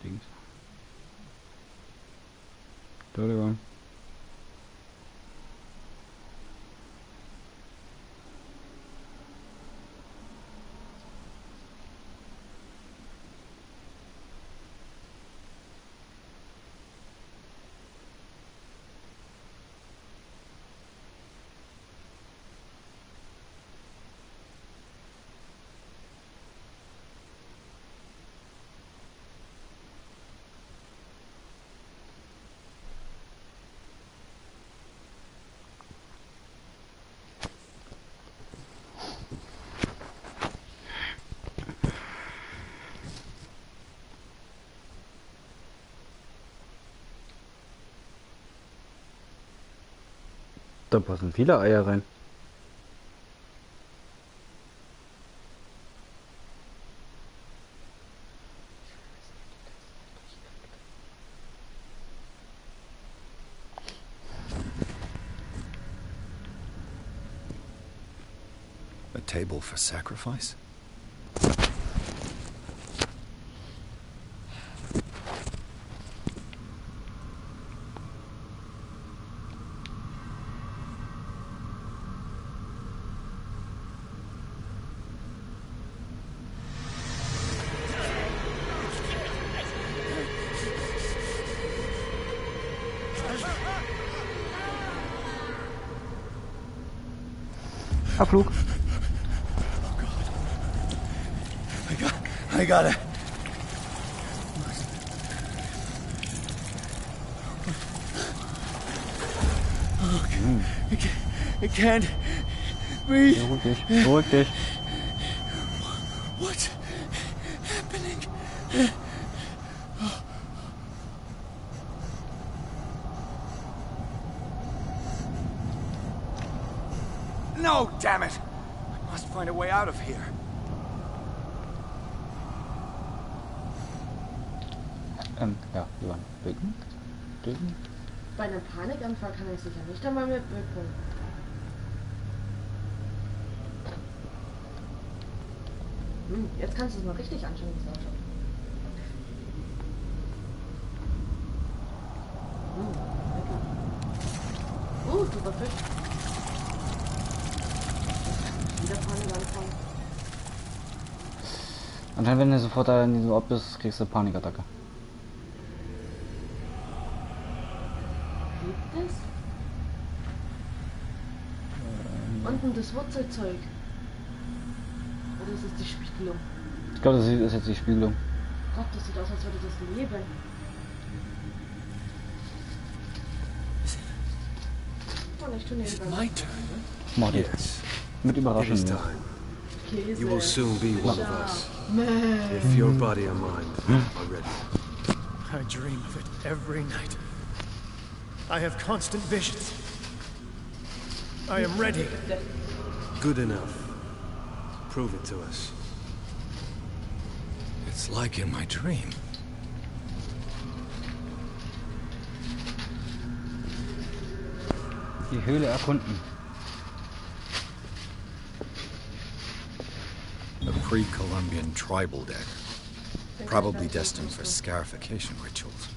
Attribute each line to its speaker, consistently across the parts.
Speaker 1: Dings. Entschuldigung. Da passen viele Eier rein.
Speaker 2: A table for sacrifice?
Speaker 1: Abflug.
Speaker 2: I got it. I can't breathe.
Speaker 1: Ja, ruhig dich. Ruhig dich.
Speaker 2: What's happening? No, damn it! I must find a way out of here.
Speaker 1: Ja, Johann. Bücken. Bücken.
Speaker 3: Bei einem Panikanfall kann ich sicher nicht einmal mitwirken. Jetzt kannst du es mal richtig anschauen, wie es ausschaut. Lecker. Super Fisch. Wieder Panikanfall.
Speaker 1: Anscheinend, wenn du sofort da in diesem Ort bist, kriegst du Panikattacke.
Speaker 3: Gibt es? Unten das Wurzelzeug. Oder ist es die Spiegelung?
Speaker 1: Ich glaube, das ist jetzt die Spiegelung.
Speaker 3: Gott, das sieht aus, als würde das leben. Und ich tue
Speaker 2: Is it my turn?
Speaker 1: Mach die.
Speaker 2: Yes.
Speaker 1: Mit
Speaker 2: It is
Speaker 1: Überraschung.
Speaker 2: time.
Speaker 3: Käse.
Speaker 2: You will soon be one of us. If your body and mind are ready.
Speaker 4: I dream of it every night. I have constant visions. I am ready.
Speaker 2: Good enough. Prove it to us. It's like in my dream.
Speaker 1: Die Höhle erkunden.
Speaker 2: A pre-Columbian tribal dagger. Probably destined for scarification rituals.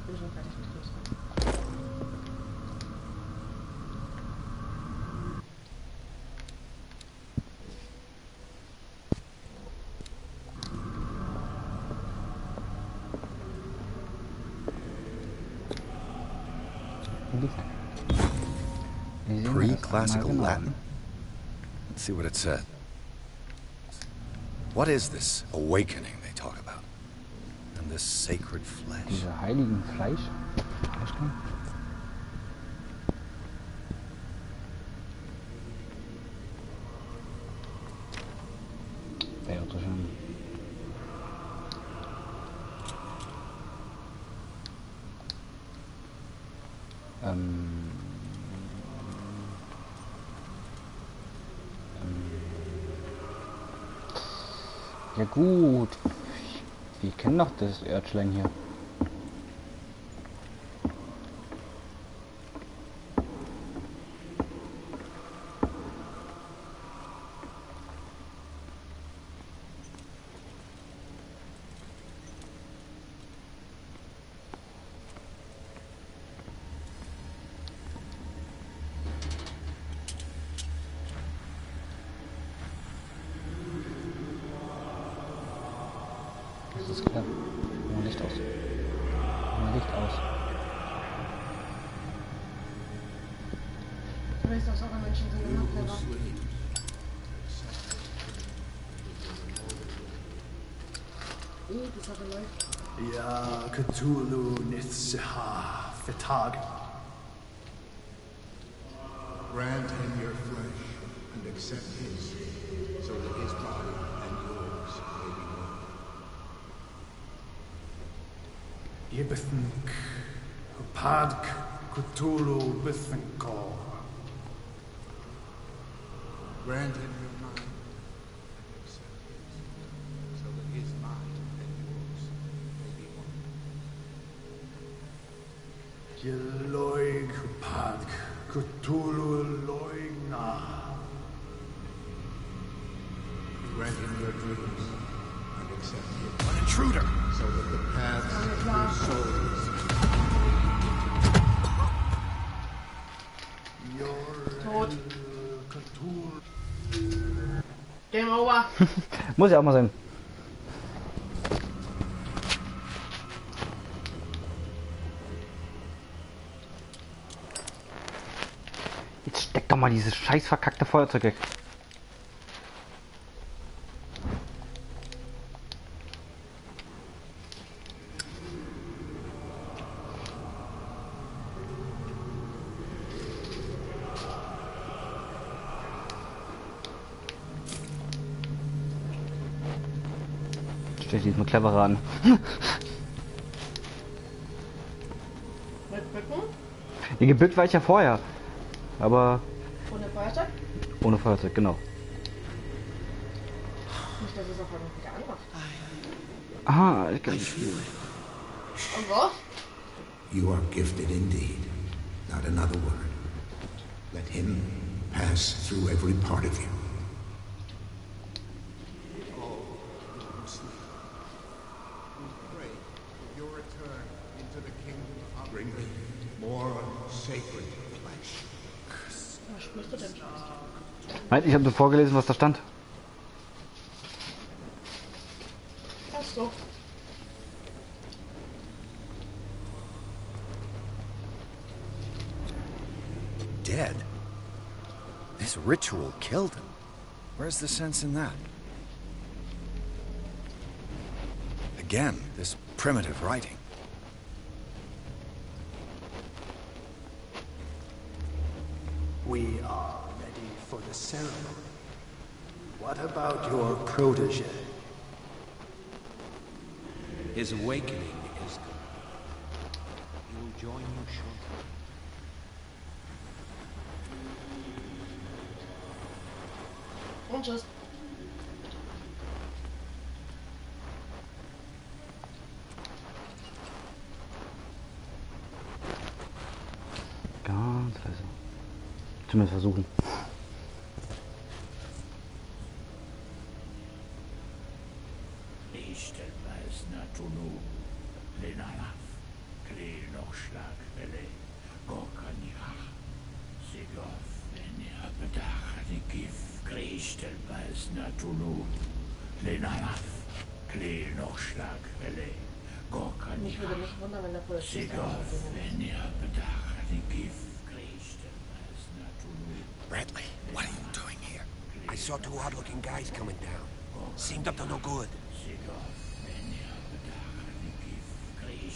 Speaker 3: Bin schon fertig mit Größe.
Speaker 2: Pre-classical Latin? Let's see what it said. What is this awakening they talk about? And this sacred flesh?
Speaker 1: Diese heiligen Fleisch. Wäre doch schon. Ja gut. Wir kennen doch das Örtlein hier. Alles klar. Mach mal Licht aus. Mach mal Licht aus.
Speaker 3: Du weißt, dass eure Menschen sind immer clever. Das hat er läuft.
Speaker 4: Ja, Cthulhu Nitzeha Vertag.
Speaker 5: Grant him your flesh and accept his, so that his body and yours may be one.
Speaker 4: Ibethink, Padk, Cthulhu Bithinko.
Speaker 5: Grant him your mind and accept his, so that his mind and yours may be one.
Speaker 4: Yeloig Padk, Cthulhu Loigna.
Speaker 5: Grant him your dreams and accept his,
Speaker 2: An intruder!
Speaker 5: so that the paths of your souls
Speaker 3: Tot.
Speaker 4: Cthulhu.
Speaker 3: Game over.
Speaker 1: Muss ja auch mal sein. Jetzt steck doch mal dieses scheiß verkackte Feuerzeug weg. Stell dich mal cleverer an.
Speaker 3: Mit Bücken.
Speaker 1: Die gebückt war ich ja vorher. Aber
Speaker 3: Ohne Feuerzeug.
Speaker 1: ohne Feuerzeug, genau.
Speaker 3: Nicht, dass es auf einmal wieder anmacht.
Speaker 1: Aha, ich kann
Speaker 2: I feel it.
Speaker 3: Und was?
Speaker 5: You are gifted indeed. Not another word. Let him pass through every part of you. Pray for your return into the kingdom of bring me more sacred flesh.
Speaker 3: Was sprichst du denn?
Speaker 1: Nein, ich habe nur vorgelesen, was da stand.
Speaker 3: Ach so.
Speaker 2: Dead? This ritual killed him. Where's the sense in that? Again, this primitive writing.
Speaker 4: We are ready for the ceremony. What about your protege?
Speaker 6: His awakening is good. He will join you shortly.
Speaker 3: Und tschüss.
Speaker 1: Ganz leise. Zumindest versuchen.
Speaker 3: Mich würde nicht wundern, wenn der Polizist
Speaker 7: Bradley, what are you doing here? I saw two odd-looking guys coming down. Seemed up to no good.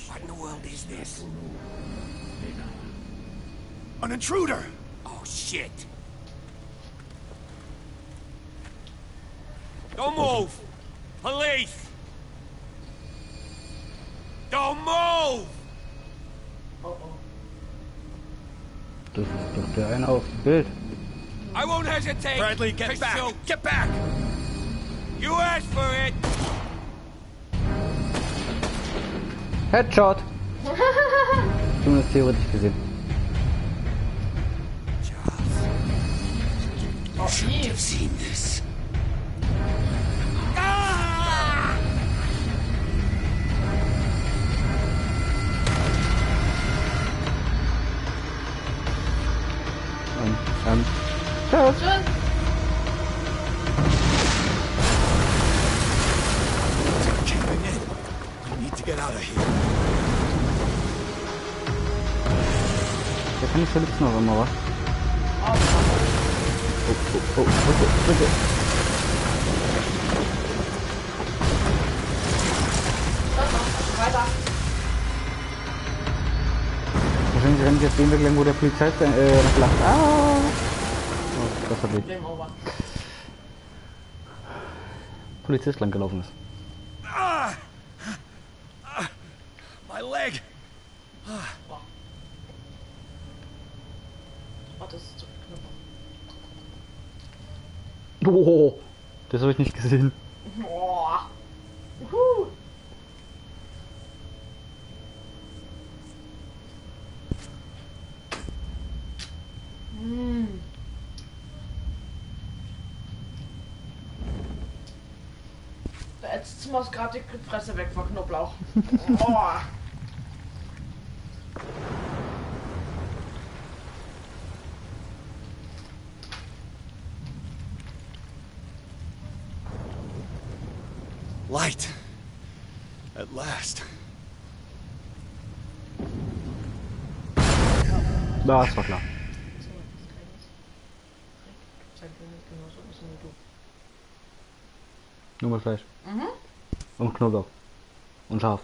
Speaker 7: What in the world is this?
Speaker 2: An intruder!
Speaker 7: Oh, shit! Don't move! Police! Don't move!
Speaker 1: Das ist doch der eine auf dem Bild.
Speaker 7: I won't hesitate!
Speaker 2: Bradley, get
Speaker 7: to
Speaker 2: back!
Speaker 7: shoot.
Speaker 2: Get back!
Speaker 7: You asked for it!
Speaker 1: Headshot! Zumindest theoretisch gesehen.
Speaker 7: You shouldn't have seen this.
Speaker 1: Tschüss!
Speaker 3: Tschüss.
Speaker 7: out of here.
Speaker 1: Der kann nicht verlitzen noch immer, was? Oh, bitte.
Speaker 3: Weiter.
Speaker 1: Wahrscheinlich rennen jetzt den Weg lang, wo der Polizei noch lacht. Ah! Oh, das hat weh.
Speaker 3: Game over.
Speaker 1: Polizist lang gelaufen ist.
Speaker 7: My leg!
Speaker 3: Oh, das ist zu knapp.
Speaker 1: Oh, das habe ich nicht gesehen.
Speaker 3: Boah. Uhu. Mm. Da ätzt mir gerade die Fresse weg vor Knoblauch. Boah.
Speaker 2: Light. At last.
Speaker 1: Das war klar. Nur mit Fleisch.
Speaker 3: Mhm.
Speaker 1: Und Knoblauch. Und scharf.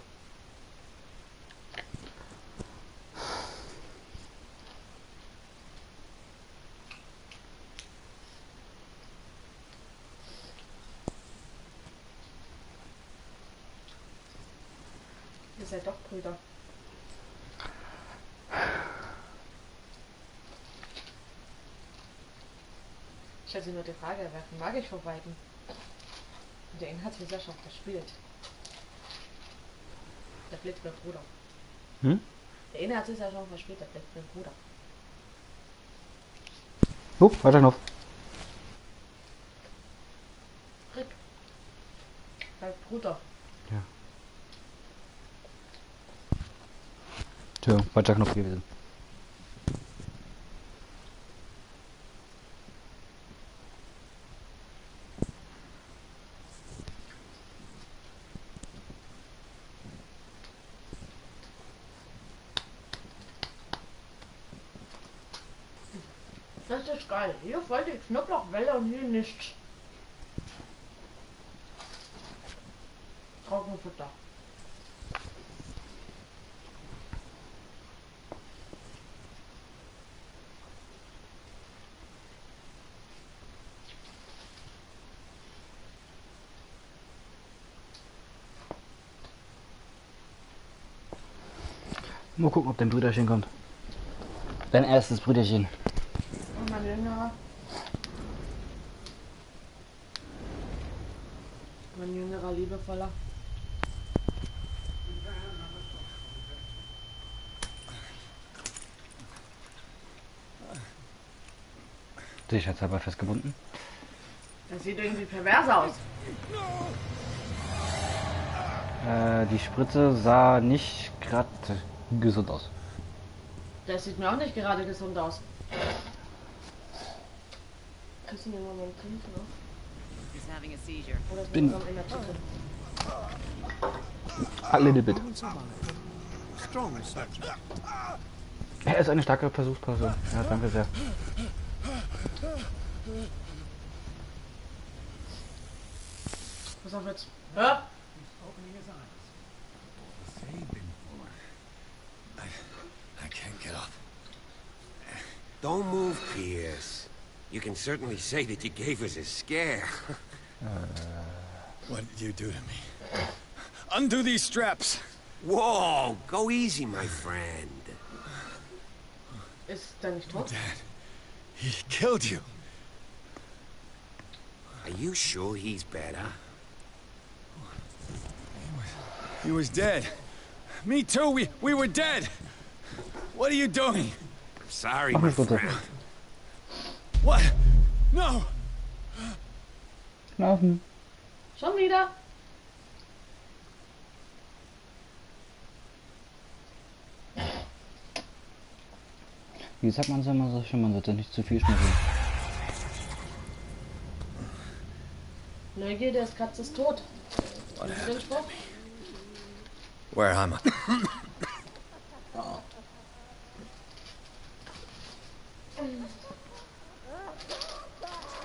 Speaker 3: Ihr seid doch Brüder. Ich hätte nur die Frage, wer mag ich vor beiden? Der eine hat sich ja schon verspielt. Der blickt mein Bruder.
Speaker 1: Hm?
Speaker 3: Der eine hat sich ja schon verspielt, der blickt mein Bruder.
Speaker 1: Oh, weiter Knopf.
Speaker 3: Rick. Mein Bruder.
Speaker 1: Ja. Entschuldigung, falscher Knopf gewesen.
Speaker 3: Das ist geil. Hier voll die Knoblauchwelle und hier nichts. Trockenfutter.
Speaker 1: Mal gucken, ob dein Brüderchen kommt. Dein erstes Brüderchen.
Speaker 3: Und mein jüngerer. Mein jüngerer, liebevoller.
Speaker 1: Sicherheitshalber festgebunden.
Speaker 3: Das sieht irgendwie pervers aus.
Speaker 1: Die Spritze sah nicht gerade gesund aus.
Speaker 3: Das sieht mir auch nicht gerade gesund aus. Kannst du mir mal meinen Trinken auf?
Speaker 8: He's having a seizure.
Speaker 3: Oder ist
Speaker 1: Bin-
Speaker 3: mir in der Tüte?
Speaker 1: A little bit.
Speaker 5: Strong subject.
Speaker 1: Er ist eine starke Versuchsperson. Ja, danke sehr.
Speaker 3: Pass auf jetzt. Hör!
Speaker 2: I can't get up.
Speaker 7: Don't move, Pierce. You can certainly say that you gave us a scare.
Speaker 2: What did you do to me? Undo these straps.
Speaker 7: Whoa, go easy, my friend.
Speaker 3: Ist der nicht tot?
Speaker 2: Dad, he killed you.
Speaker 7: Are you sure he's better?
Speaker 2: He was dead. Me too. We were dead. What are you doing?
Speaker 7: I'm sorry, my friend.
Speaker 2: What? No.
Speaker 1: Schlafen.
Speaker 3: Schon wieder?
Speaker 1: Wie sagt man es immer so schön, man sollte nicht zu viel schmecken.
Speaker 3: Neugierde ist Katze ist tot. Und den Spruch?
Speaker 2: Where am I?
Speaker 5: Mr.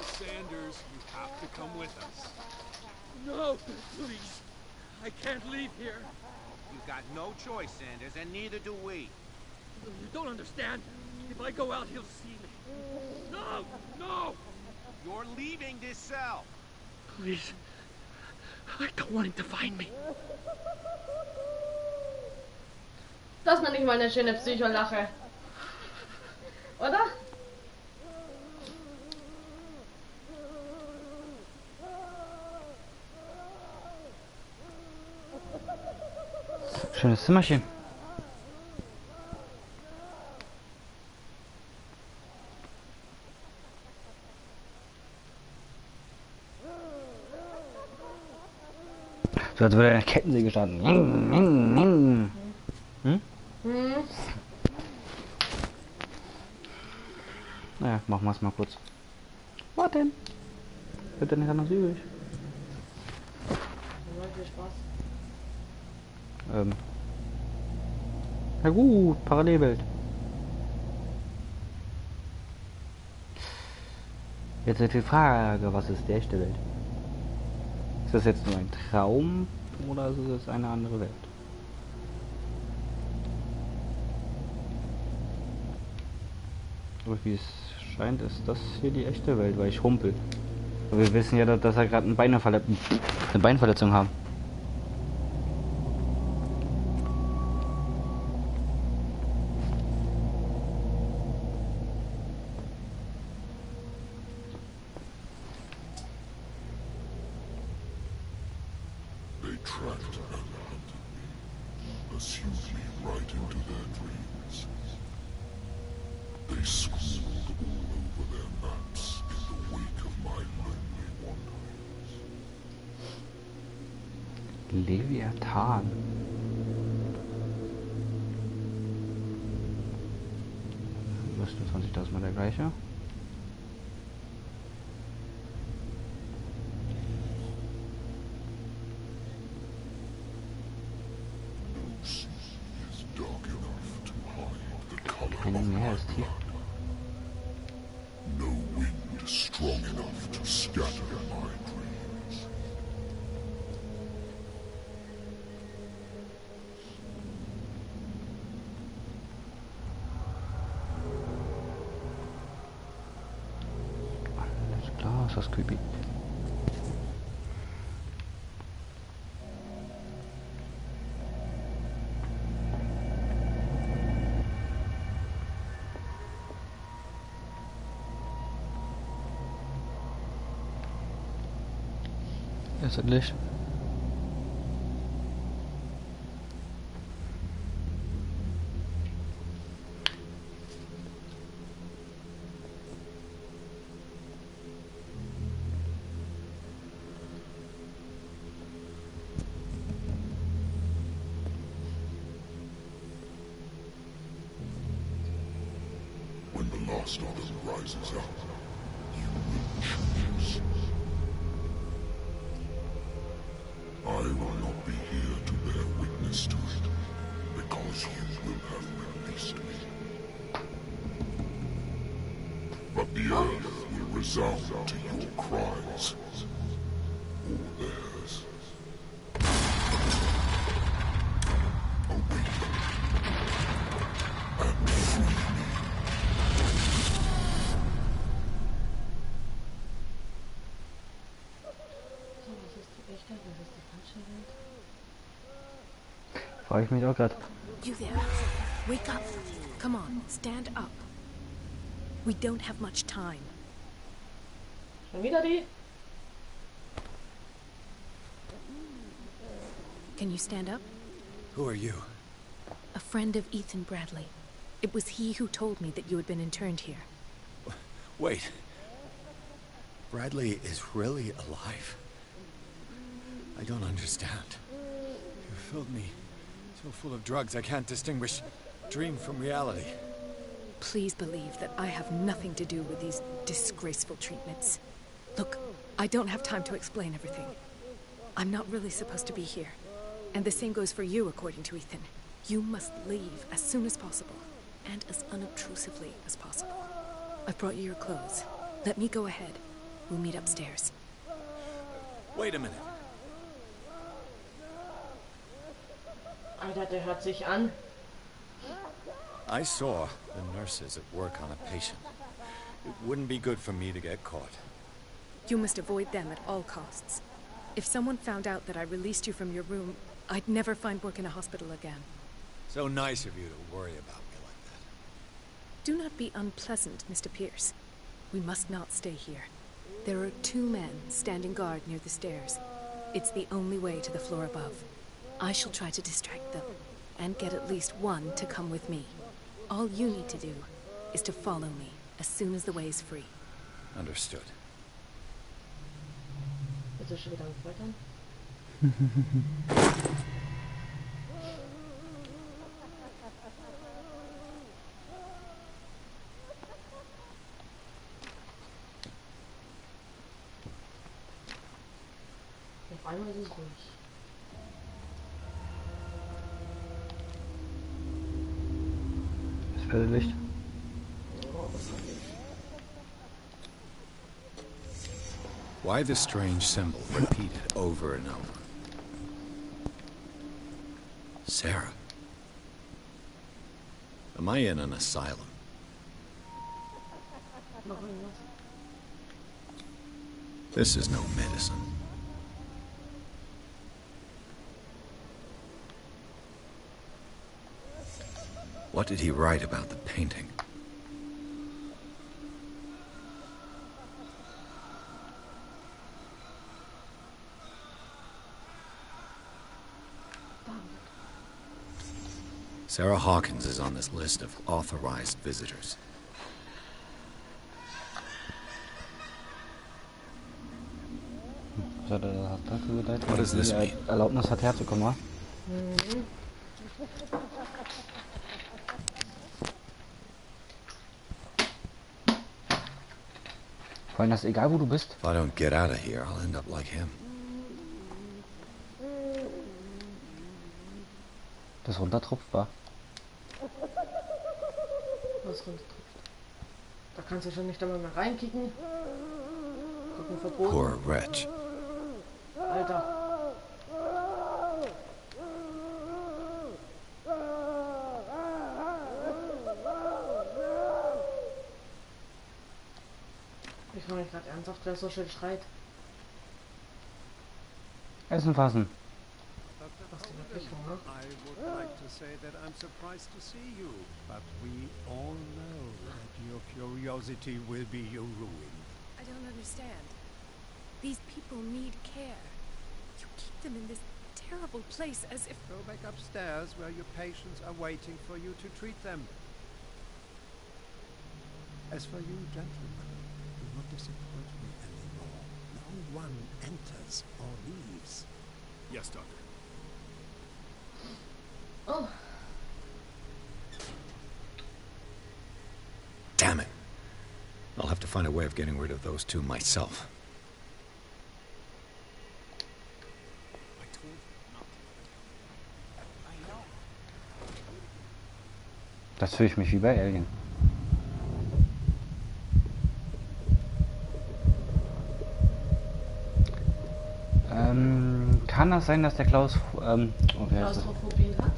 Speaker 5: Sanders, you have to come with us.
Speaker 9: No, please. I can't leave here.
Speaker 6: You got no choice, Sanders, and neither do we.
Speaker 9: You don't understand. If I go out, he'll see me. No! No!
Speaker 6: You're leaving this cell.
Speaker 9: Please. I don't want him to find me.
Speaker 3: Das nenne ich mal eine schöne Psycholache. Oder?
Speaker 1: Schönes Zimmerchen. So als würde eine Kettensäge starten. Hm? Naja, machen wir es mal kurz. Warten. Wird denn nicht noch übrig?
Speaker 3: Viel Spaß.
Speaker 1: Na gut, Parallelwelt. Jetzt ist die Frage, was ist die echte Welt? Ist das jetzt nur ein Traum oder ist es eine andere Welt? Aber wie es scheint, ist das hier die echte Welt, weil ich humpel. Aber wir wissen ja, dass er gerade eine Beinverletzung haben.
Speaker 10: They tracked and hunted me, pursued me right into their dreams. They scribbled all over their maps in the wake of my lonely wanderings.
Speaker 1: Leviathan. 20, das ist mal der gleiche. Kein Meer ist tief.
Speaker 10: No wind strong enough to scatter my dreams.
Speaker 1: Alles klar, ist das creepy. Jetzt endlich.
Speaker 10: When the last of them rises up, you will choose. I will not be here to bear witness to it, because you will have released me. But the earth will resound to your cries, or theirs. Awaken and free me.
Speaker 1: Frage ich mich auch gerade.
Speaker 11: You there. Wake up. Come on, stand up. We don't have much time.
Speaker 3: Schon wieder die?
Speaker 11: Can you stand up?
Speaker 2: Who are you?
Speaker 11: A friend of Ethan Bradley. It was he who told me that you had been interned here.
Speaker 2: Wait. Bradley is really alive? I don't understand. You filled me so full of drugs I can't distinguish dream from reality.
Speaker 11: Please believe that I have nothing to do with these disgraceful treatments. Look, I don't have time to explain everything. I'm not really supposed to be here. And the same goes for you, according to Ethan. You must leave as soon as possible, and as unobtrusively as possible. I've brought you your clothes. Let me go ahead. We'll meet upstairs.
Speaker 2: Wait a minute.
Speaker 3: Alter, der hört sich an.
Speaker 2: I saw the nurses at work on a patient. It wouldn't be good for me to get caught.
Speaker 11: You must avoid them at all costs. If someone found out that I released you from your room, I'd never find work in a hospital again.
Speaker 2: So nice of you to worry about me like that.
Speaker 11: Do not be unpleasant, Mr. Pierce. We must not stay here. There are 2 men standing guard near the stairs. It's the only way to the floor above. I shall try to distract them, and get at least one to come with me. All you need to do is to follow me as soon as the way is free.
Speaker 2: Understood.
Speaker 3: Ist er schon wieder am Foltern? Auf einmal ist es ruhig.
Speaker 1: Das Licht.
Speaker 2: Why this strange symbol repeated over and over? Sarah. Am I in an asylum? This is no medicine. What did he write about the painting? Sarah Hawkins is on this list of authorized visitors. What does this mean?
Speaker 1: Erlaubnis hat herzukommen, wa? Vor allem, das ist egal, wo du bist.
Speaker 2: If I don't get out of here, I'll end up like him.
Speaker 1: Das runtertropft war.
Speaker 3: Was runtertropft? Da kannst du schon nicht einmal mehr reinkicken. Gucken verboten.
Speaker 2: Poor wretch.
Speaker 3: Alter. Ich frage mich gerade ernsthaft, wer so schön schreit.
Speaker 1: Essen fassen.
Speaker 6: I would like to say that I'm surprised to see you, but we all know that your curiosity will be your ruin.
Speaker 11: I don't understand. These people need care. You keep them in this terrible place as if...
Speaker 6: Go back upstairs where your patients are waiting for you to treat them. As for you, gentlemen, do not disappoint me anymore. No one enters or leaves.
Speaker 2: Yes, Doctor.
Speaker 3: Oh.
Speaker 2: Damn it. I'll have to find a way of getting rid of those 2 myself.
Speaker 1: Das fühle ich mich wie bei Alien. Kann das sein, dass der
Speaker 3: Klaustrophobie hat?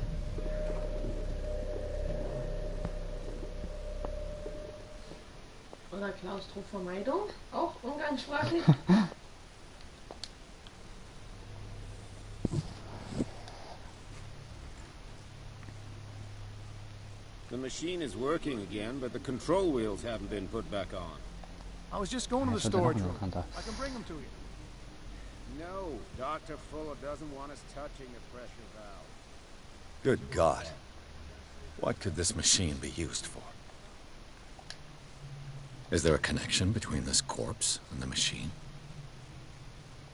Speaker 3: Oder Klaustrovermeidung? Auch umgangssprachlich?
Speaker 12: The machine is working again, but the control wheels haven't been put back on.
Speaker 4: I was just going to the storage room. I can bring them to you.
Speaker 12: No, Dr. Fuller doesn't want us touching the pressure valve.
Speaker 2: Good God. What could this machine be used for? Is there a connection between this corpse and the machine?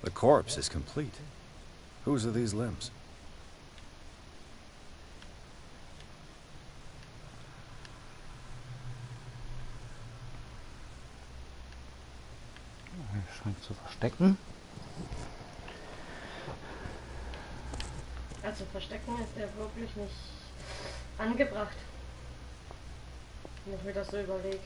Speaker 2: The corpse is complete. Whose are these limbs?
Speaker 1: Scheint zu verstecken.
Speaker 3: Also verstecken ist ja wirklich nicht angebracht. Wenn ich mir das so überlege.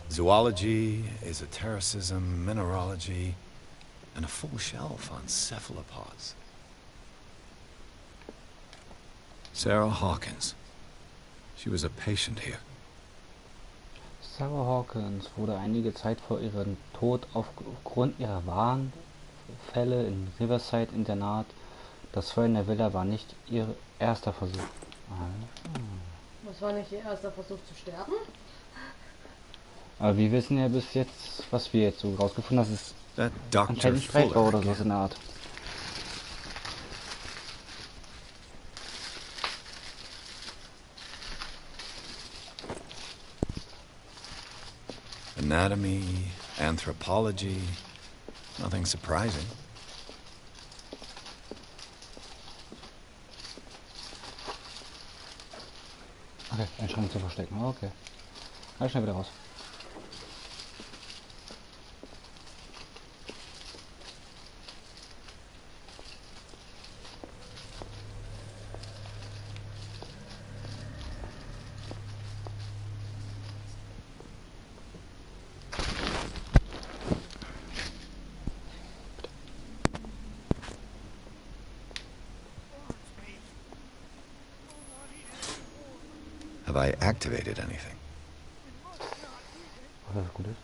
Speaker 2: Zoology, esotericism, mineralogy, and a full shelf on cephalopods. Sarah Hawkins. She was a patient here.
Speaker 1: Sarah Hawkins wurde einige Zeit vor ihrem Tod aufgrund ihrer wahren Fälle im Riverside-Internat. Das Feuer in der Villa war nicht ihr erster Versuch.
Speaker 3: Was war nicht ihr erster Versuch zu sterben?
Speaker 1: Aber wir wissen ja bis jetzt, was wir jetzt so rausgefunden haben, dass es anscheinend ein Streit war oder so in der Art.
Speaker 2: Anatomy, anthropology, nothing surprising.
Speaker 1: Okay, einen Schrank zu verstecken. Okay. Ganz schnell wieder raus.
Speaker 2: Have I activated anything?
Speaker 1: Was das gut ist?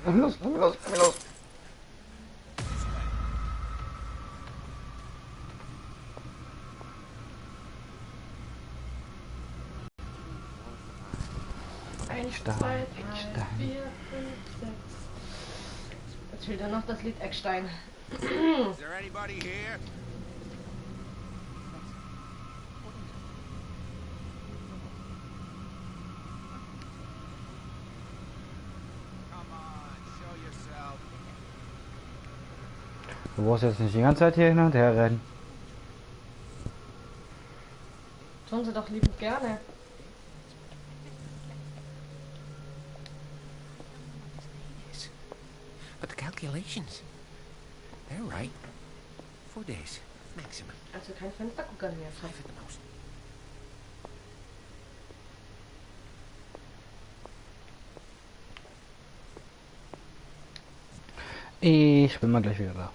Speaker 1: Los, los, los.
Speaker 3: Eckstein, 2, 3, 4, 5, 6. Jetzt fehlt ja noch das Lied Eckstein.
Speaker 12: Is there anybody here? Come on, show yourself.
Speaker 1: Du brauchst jetzt nicht die ganze Zeit hier hin und her rennen.
Speaker 3: Tun sie doch liebend gerne.
Speaker 7: But the calculations, they're right. 4 days, maximum.
Speaker 3: Also kein Fenstergucker mehr.
Speaker 7: 5 at the most.
Speaker 1: Ich bin mal gleich wieder da.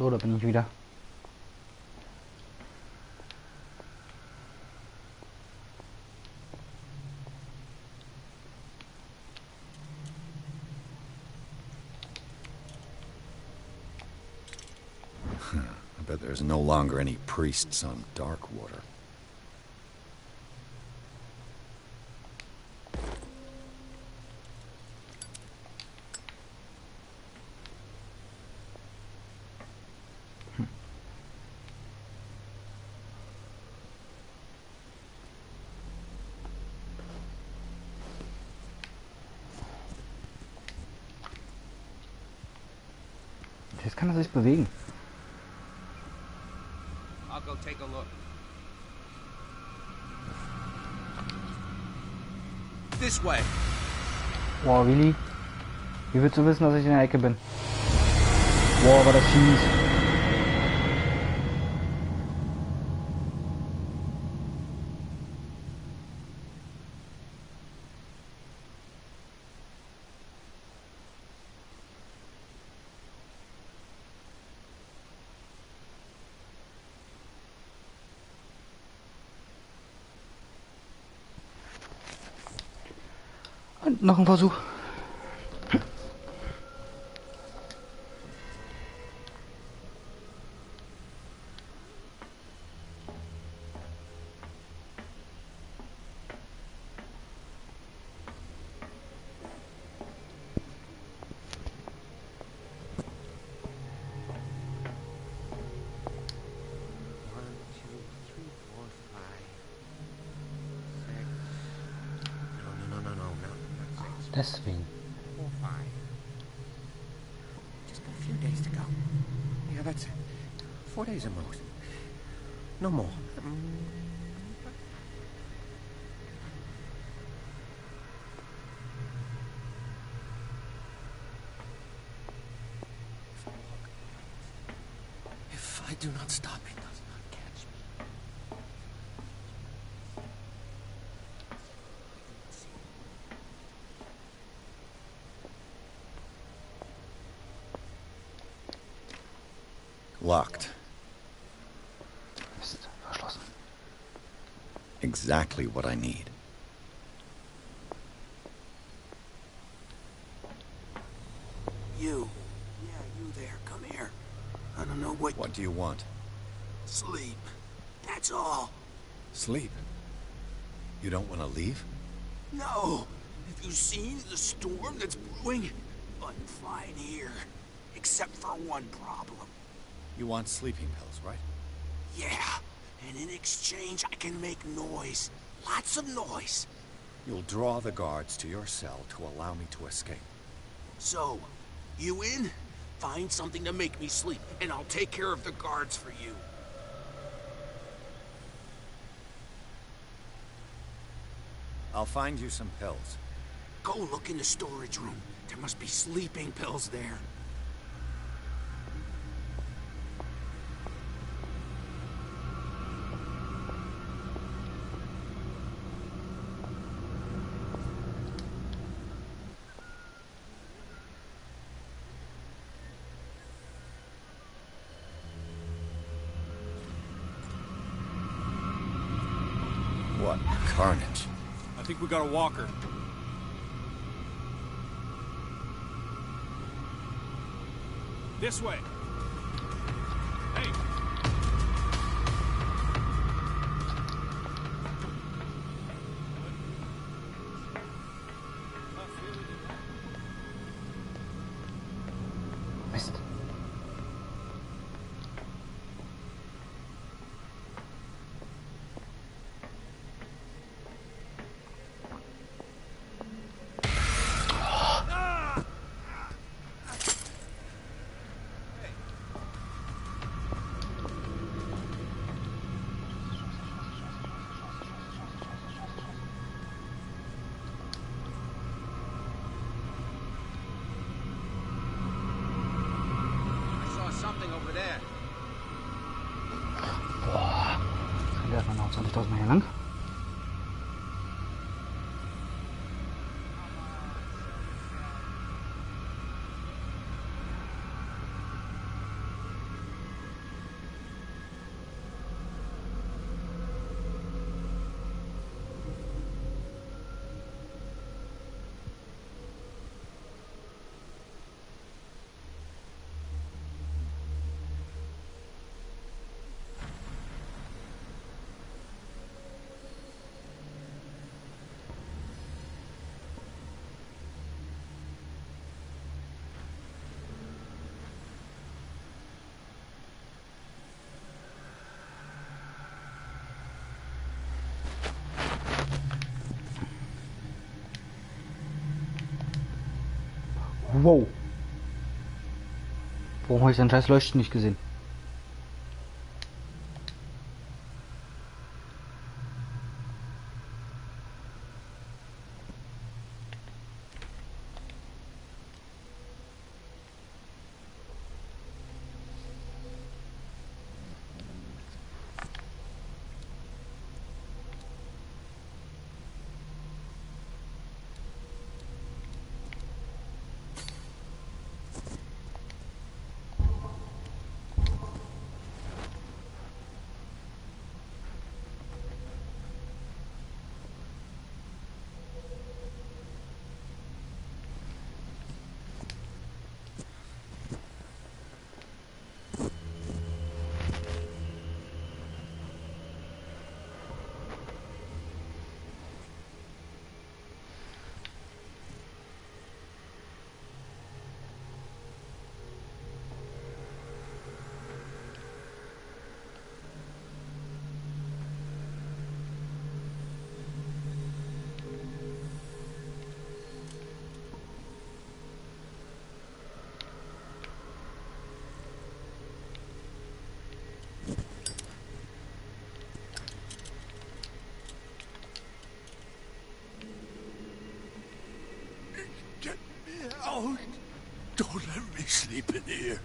Speaker 1: So, da bin ich wieder.
Speaker 2: I bet there's no longer any priests on Darkwater.
Speaker 1: Jetzt kann er sich bewegen.
Speaker 12: I'll go take a look. This way.
Speaker 1: Boah, Willi. Wie willst du wissen, dass ich in der Ecke bin? Boah, war das fies. Und noch ein Versuch. Deswegen.
Speaker 7: 4, 5. Just got a few days to go. Yeah, that's it. 4 days at most. No more.
Speaker 2: If I do not stop, it does not catch me. Locked.
Speaker 1: Ist verschlossen.
Speaker 2: Exactly what I need.
Speaker 7: You. Yeah, you there. Come here. I don't know what...
Speaker 2: What do you want?
Speaker 7: Sleep. That's all.
Speaker 2: Sleep. You don't want to leave?
Speaker 7: No. Have you seen the storm that's brewing? I'm fine here. Except for one problem.
Speaker 2: You want sleeping pills, right?
Speaker 7: Yeah. And in exchange, I can make noise. Lots of noise.
Speaker 2: You'll draw the guards to your cell to allow me to escape.
Speaker 7: So, you in? Find something to make me sleep, and I'll take care of the guards for you.
Speaker 2: I'll find you some pills.
Speaker 7: Go look in the storage room. There must be sleeping pills there.
Speaker 2: What carnage.
Speaker 6: I think we got a walker. This way. Hey.
Speaker 1: Mist.
Speaker 12: Something over there.
Speaker 1: Boah. Kann der noch 20.000 Mal hier lang? Wow. Warum habe ich den scheiß Leuchten nicht gesehen?
Speaker 7: Get me out! Don't let me sleep in here.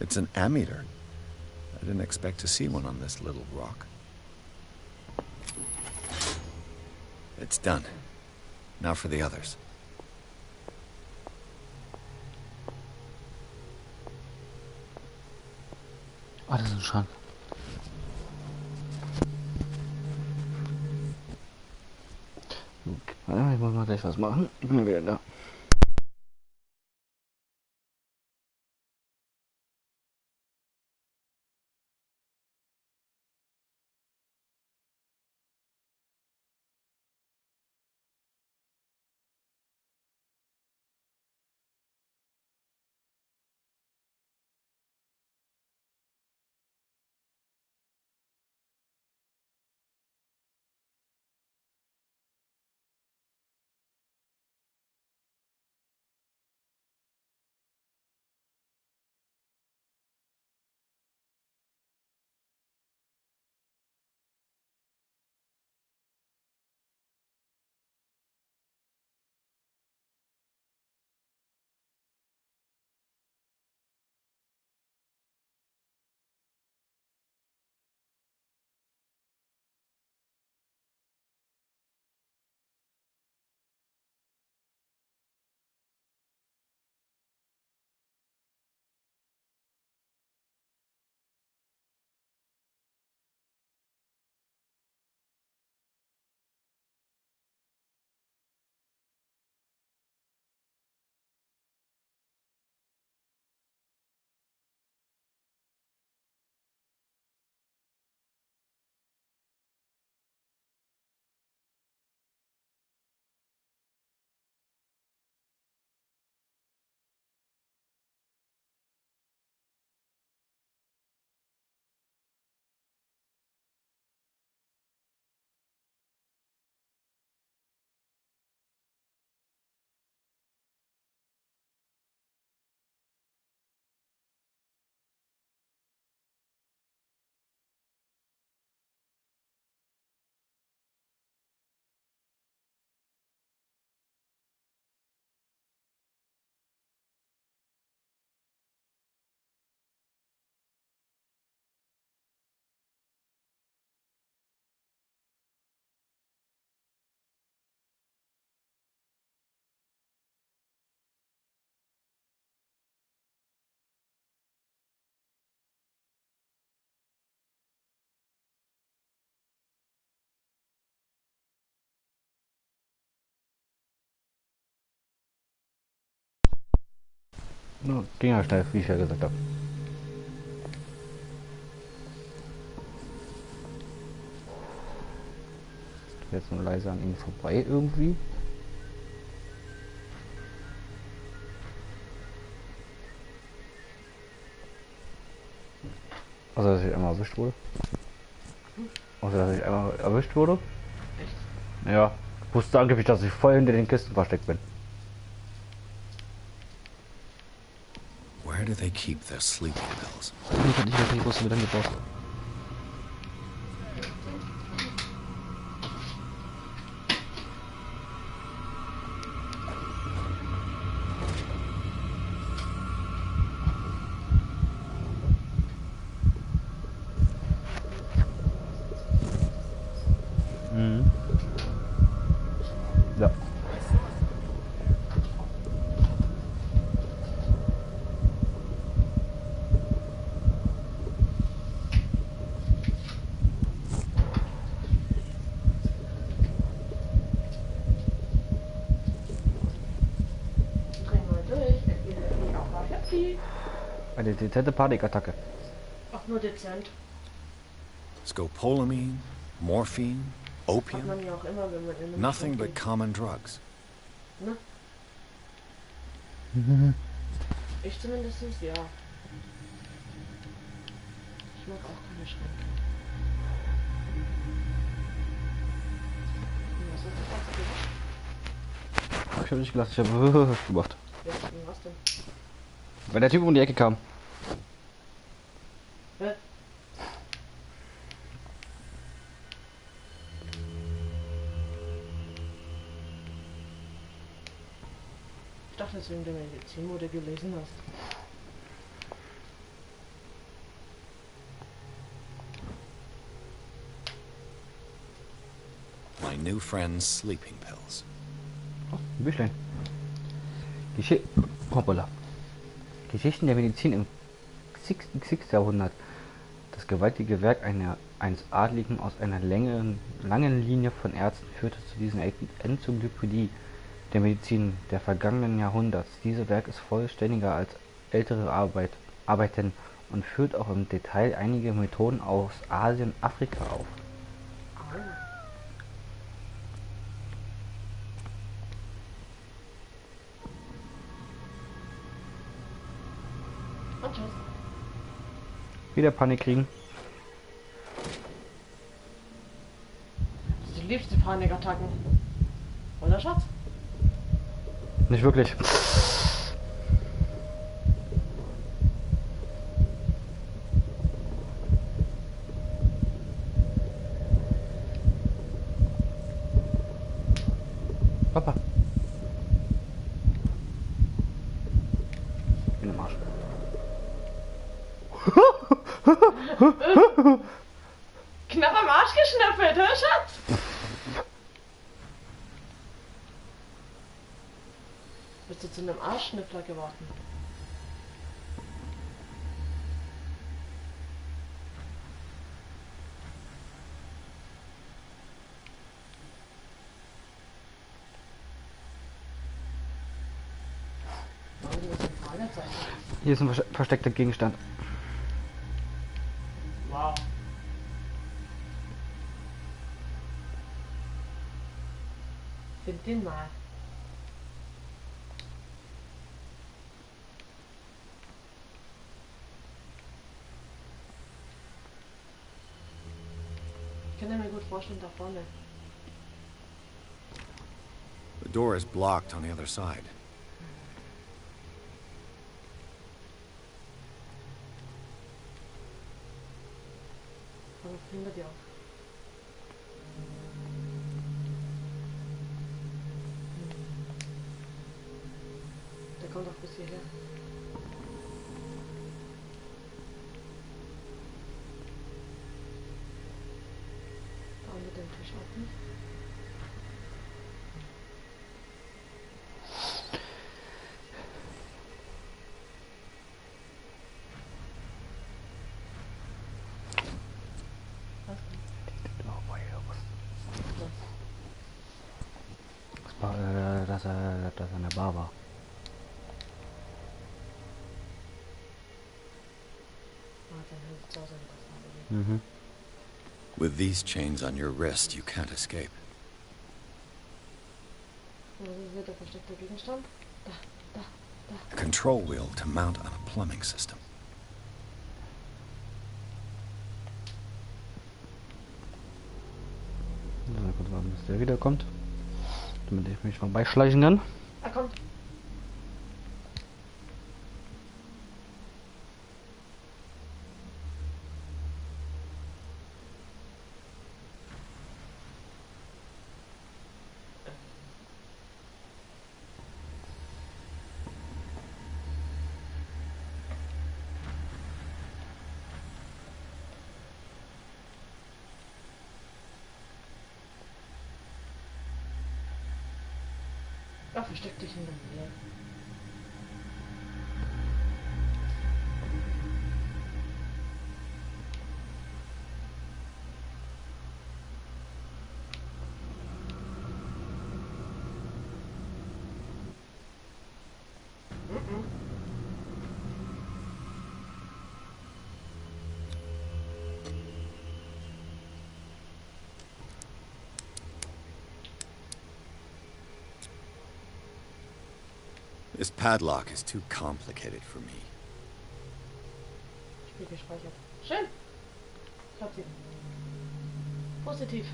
Speaker 2: It's an ammeter. I didn't expect to see one on this little rock. It's done. Now for the others.
Speaker 1: Ah, das ist ein Schrank. Gut, ich muss mal gleich was machen. Ich bin wieder da. Ging ja schnell, wie ich ja gesagt habe. Jetzt nur leise an ihm vorbei irgendwie. Also dass ich einmal erwischt wurde. Also dass ich einmal erwischt wurde. Echt? Ja. Ich wusste angeblich, dass ich voll hinter den Kisten versteckt bin.
Speaker 2: Where do they keep their sleeping pills?
Speaker 1: Ich kann nicht, wo du wieder gebraucht. Ja. Eine dezente Panikattacke.
Speaker 3: Auch nur dezent.
Speaker 2: Scopolamine, morphine,
Speaker 3: Hat
Speaker 2: opium.
Speaker 3: man ja auch immer, wenn man in einem
Speaker 2: Nothing
Speaker 3: Club
Speaker 2: but common drugs.
Speaker 3: geht. Ne? Ich zumindest, ja. Ich mag auch keine Schränke. Was hast du gemacht?
Speaker 1: Ich habe nicht gelacht, ich habe gemacht.
Speaker 3: Ja, was denn?
Speaker 1: Weil der Typ um die Ecke kam.
Speaker 3: Hä? Ich dachte, deswegen der Medizin, wo du gelesen hast.
Speaker 2: My new friend's sleeping pills.
Speaker 1: Oh, ein Büchlein. Hoppala. Geschichten der Medizin im 6. Jahrhundert. Das gewaltige Werk eines Adligen aus einer langen Linie von Ärzten führte zu dieser Enzyklopädie der Medizin der vergangenen Jahrhunderts. Dieses Werk ist vollständiger als ältere Arbeiten und führt auch im Detail einige Methoden aus Asien und Afrika auf.
Speaker 3: Und tschüss.
Speaker 1: Wieder Panik kriegen.
Speaker 3: Du liebst die Panikattacken. Oder Schatz?
Speaker 1: Nicht wirklich. Papa. In den Arsch.
Speaker 3: Knapp am Arsch geschnüffelt, hör Schatz? Bist du zu einem Arschschnüffler geworden?
Speaker 1: Hier ist ein versteckter Gegenstand.
Speaker 3: Wow. Find den mal. Ich kann mir gut vorstellen, da vorne.
Speaker 2: The door is blocked on the other side.
Speaker 3: Aber hinter dir auch. Der kommt auch bis hierher. Da unter dem Tisch auch nicht.
Speaker 1: Dass er in der Bar war.
Speaker 3: dein Handy zu Hause gelassen habe.
Speaker 2: With these chains on your wrist, you can't escape.
Speaker 3: Wo ist wieder der versteckte Gegenstand? Da.
Speaker 2: A control wheel to mount on a plumbing system.
Speaker 1: Mal kurz warten, bis der wiederkommt. Damit ich mich vorbeischleichen kann.
Speaker 3: Er kommt. Ja, versteck dich in der Nähe.
Speaker 2: This padlock is too complicated for me.
Speaker 3: Spiel gespeichert. Schön. Klappt sie. Positiv.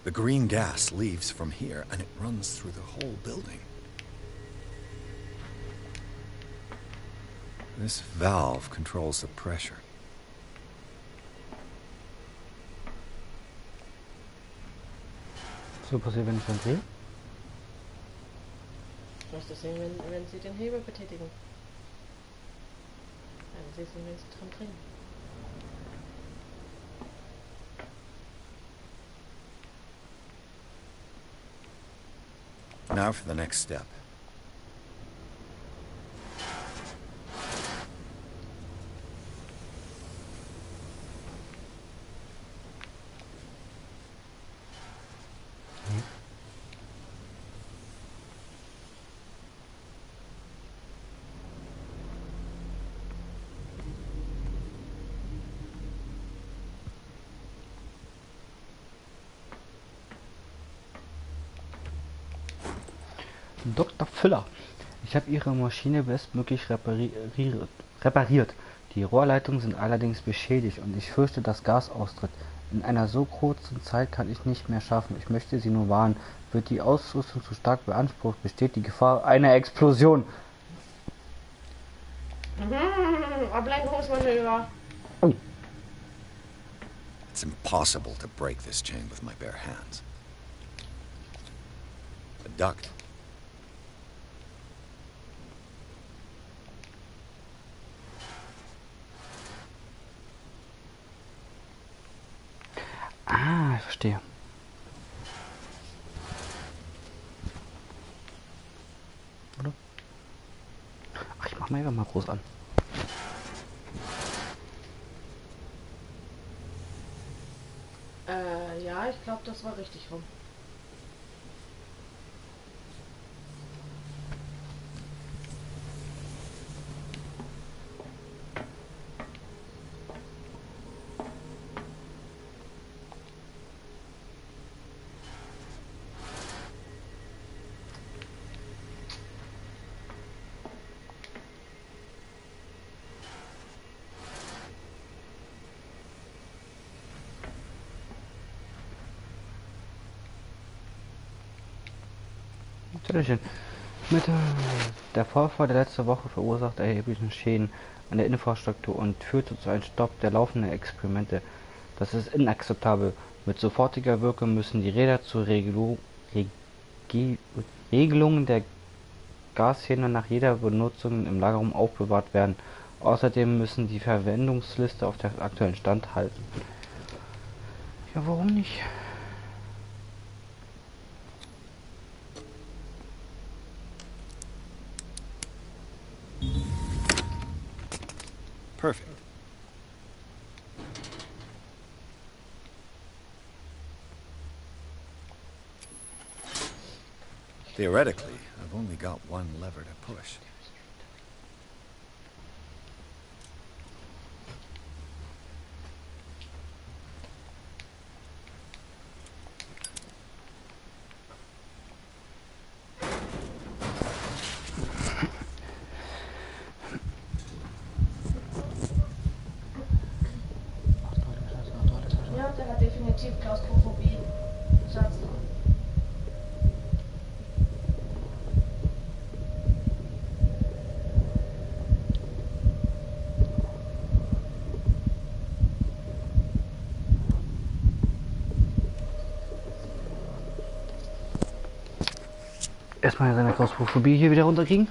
Speaker 2: The green gas leaves from here and it runs through the whole building. This valve controls the pressure.
Speaker 1: Was passiert, wenn ich dann drehe?
Speaker 3: Du wirst es sehen, wenn sie den Hebel betätigen. Dann siehst du, wenn sie dran drehen.
Speaker 2: Now for the next step.
Speaker 1: Dr. Füller, ich habe Ihre Maschine bestmöglich repariert. Die Rohrleitungen sind allerdings beschädigt und ich fürchte, dass Gas austritt. In einer so kurzen Zeit kann ich nicht mehr schaffen. Ich möchte Sie nur warnen. Wird die Ausrüstung zu stark beansprucht, besteht die Gefahr einer Explosion.
Speaker 3: Ablenkungsmanöver.
Speaker 1: Oh.
Speaker 2: It's impossible to break this chain with my bare hands. A duct.
Speaker 1: Ah, ich verstehe. Oder? Ach, ich mach mal einfach mal groß an.
Speaker 3: Ja, ich glaube, das war richtig rum. Der Vorfall der letzten Woche verursachte erhebliche Schäden an der Infrastruktur und führte zu einem Stopp der laufenden Experimente. Das ist inakzeptabel. Mit sofortiger Wirkung müssen die Räder zur Regelung der Gashähne nach jeder Benutzung im Lagerraum aufbewahrt werden. Außerdem müssen die Verwendungsliste auf den aktuellen Stand halten. Ja, warum nicht?
Speaker 2: Perfect. Theoretically, I've only got one lever to push.
Speaker 13: Ja, der hat definitiv Klaustrophobie. Sag's doch.
Speaker 3: Erstmal seine Klaustrophobie hier wieder runterkriegen.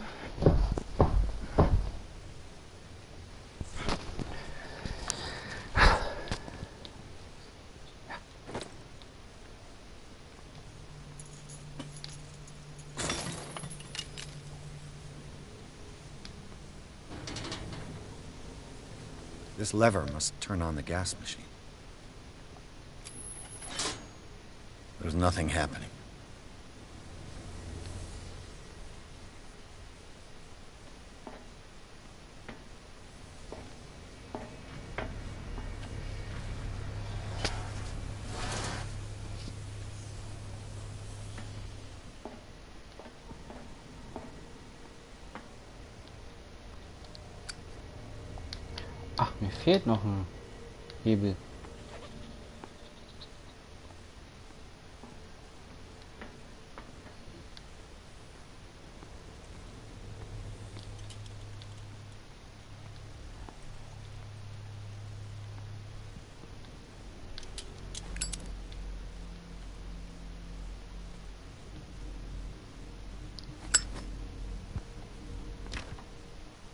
Speaker 2: This lever must turn on the gas machine. There's nothing happening.
Speaker 3: Ach, mir fehlt noch ein Hebel.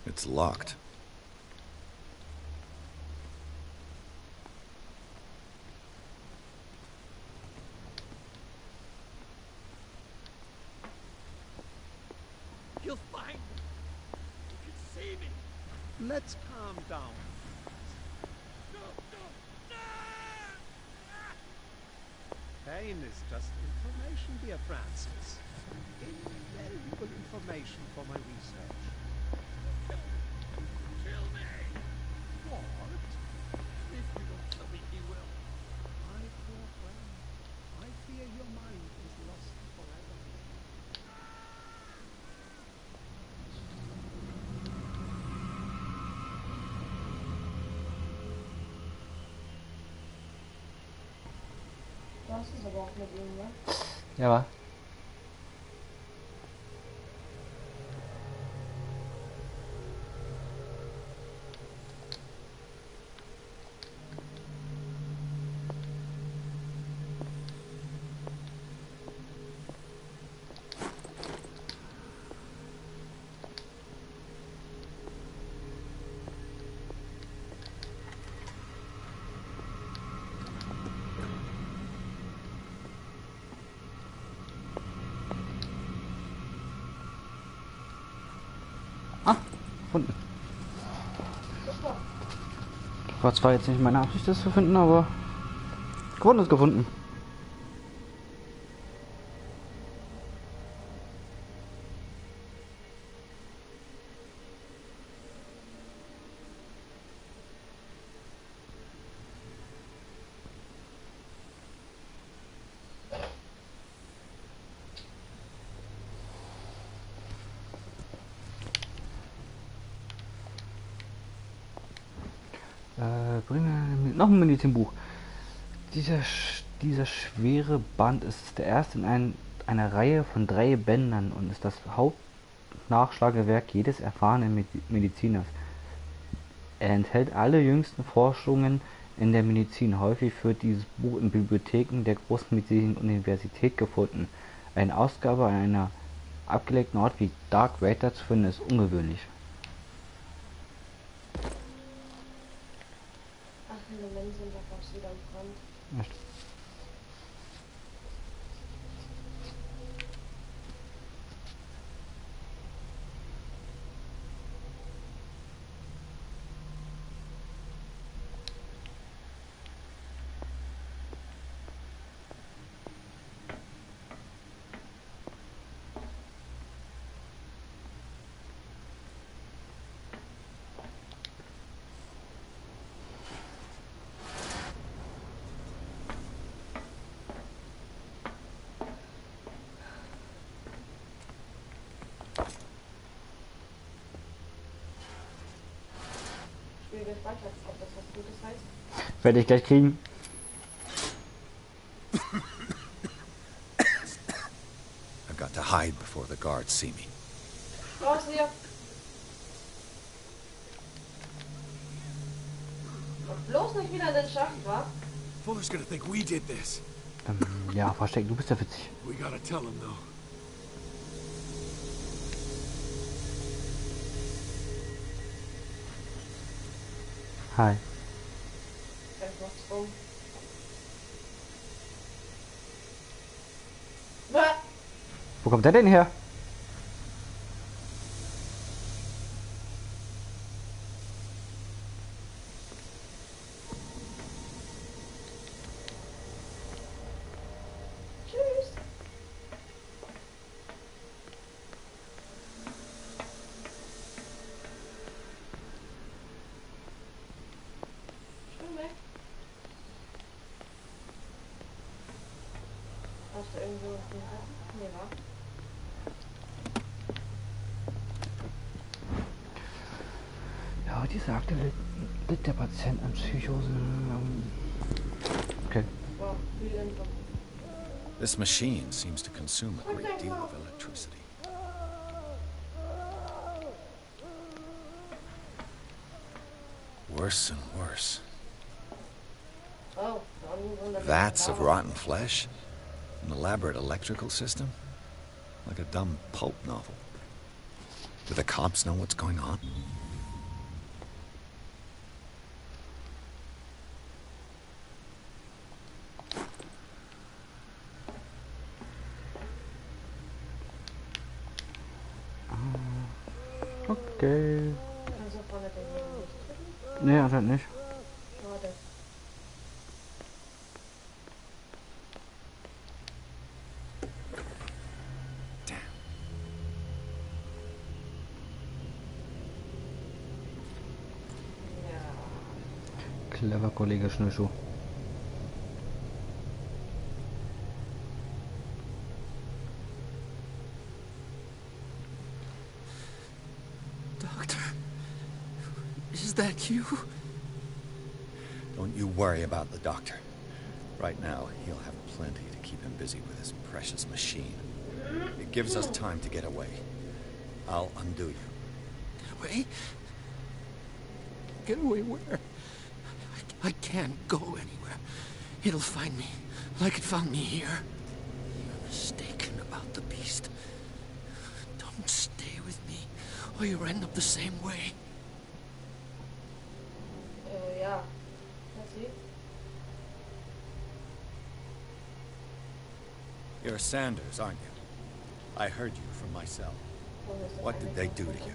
Speaker 2: It's locked.
Speaker 9: You'll find me. You can see me.
Speaker 6: Let's calm down.
Speaker 9: No, no, no!
Speaker 6: Pain is just information, dear Francis. Invaluable information for my research.
Speaker 9: Kill me!
Speaker 6: What?
Speaker 9: If you don't kill me, he will.
Speaker 6: My poor friend, I fear your mind is lost forever.
Speaker 13: Du hast es aber auch mit ihm, ne?
Speaker 3: Ja, wa? Gefunden. War zwar jetzt nicht meine Absicht, das zu finden, aber gefunden ist gefunden. Noch ein Medizinbuch. Dieser schwere Band ist der erste in einer Reihe von 3 Bändern und ist das Hauptnachschlagewerk jedes erfahrenen Mediziners. Er enthält alle jüngsten Forschungen in der Medizin. Häufig wird dieses Buch in Bibliotheken der großen medizinischen Universität gefunden. Eine Ausgabe an einer abgelegenen Ort wie Dark Water zu finden ist ungewöhnlich.
Speaker 13: Ach, in Moment sind da gab's wieder einen Brand.
Speaker 3: Echt?
Speaker 13: Spiel gespeichert, ob das was Gutes heißt.
Speaker 3: Werde ich gleich kriegen.
Speaker 2: I've got to hide before the guards see me.
Speaker 13: Raus hier! Und bloß nicht wieder in den Schacht, wa?
Speaker 2: Fuller's gonna think we did this.
Speaker 3: Ja, versteck, du bist ja witzig.
Speaker 2: We gotta tell him though.
Speaker 3: Hi.
Speaker 13: Vielleicht macht's rum. Bäh.
Speaker 3: Wo kommt der denn her?
Speaker 13: Tschüss! Schön weg. Hast du irgendwo den Haken? Nee, wa?
Speaker 3: Ja, diese Akte litt der Patient an Psychose. Okay.
Speaker 13: Wow, viel Info.
Speaker 2: This machine seems to consume a great deal of electricity. Worse and worse.
Speaker 13: Oh,
Speaker 2: Vats of rotten flesh? An elaborate electrical system? Like a dumb pulp novel. Do the cops know what's going on?
Speaker 3: Okay.
Speaker 13: Kannst du vorne den hier nicht drücken?
Speaker 3: Nee, anscheinend nicht.
Speaker 13: Schade.
Speaker 3: Clever Kollege Schnürschuh.
Speaker 7: Doctor, is that you?
Speaker 2: Don't you worry about the doctor. Right now, he'll have plenty to keep him busy with his precious machine. It gives us time to get away. I'll undo you.
Speaker 7: Get away? Get away where? I can't go anywhere. It'll find me, like it found me here. You're mistaken about the beast. Don't stay with me, or you'll end up the same way.
Speaker 13: Ja. Let's see.
Speaker 2: You're Sanders, aren't you? I heard you from my cell. What did they do to you?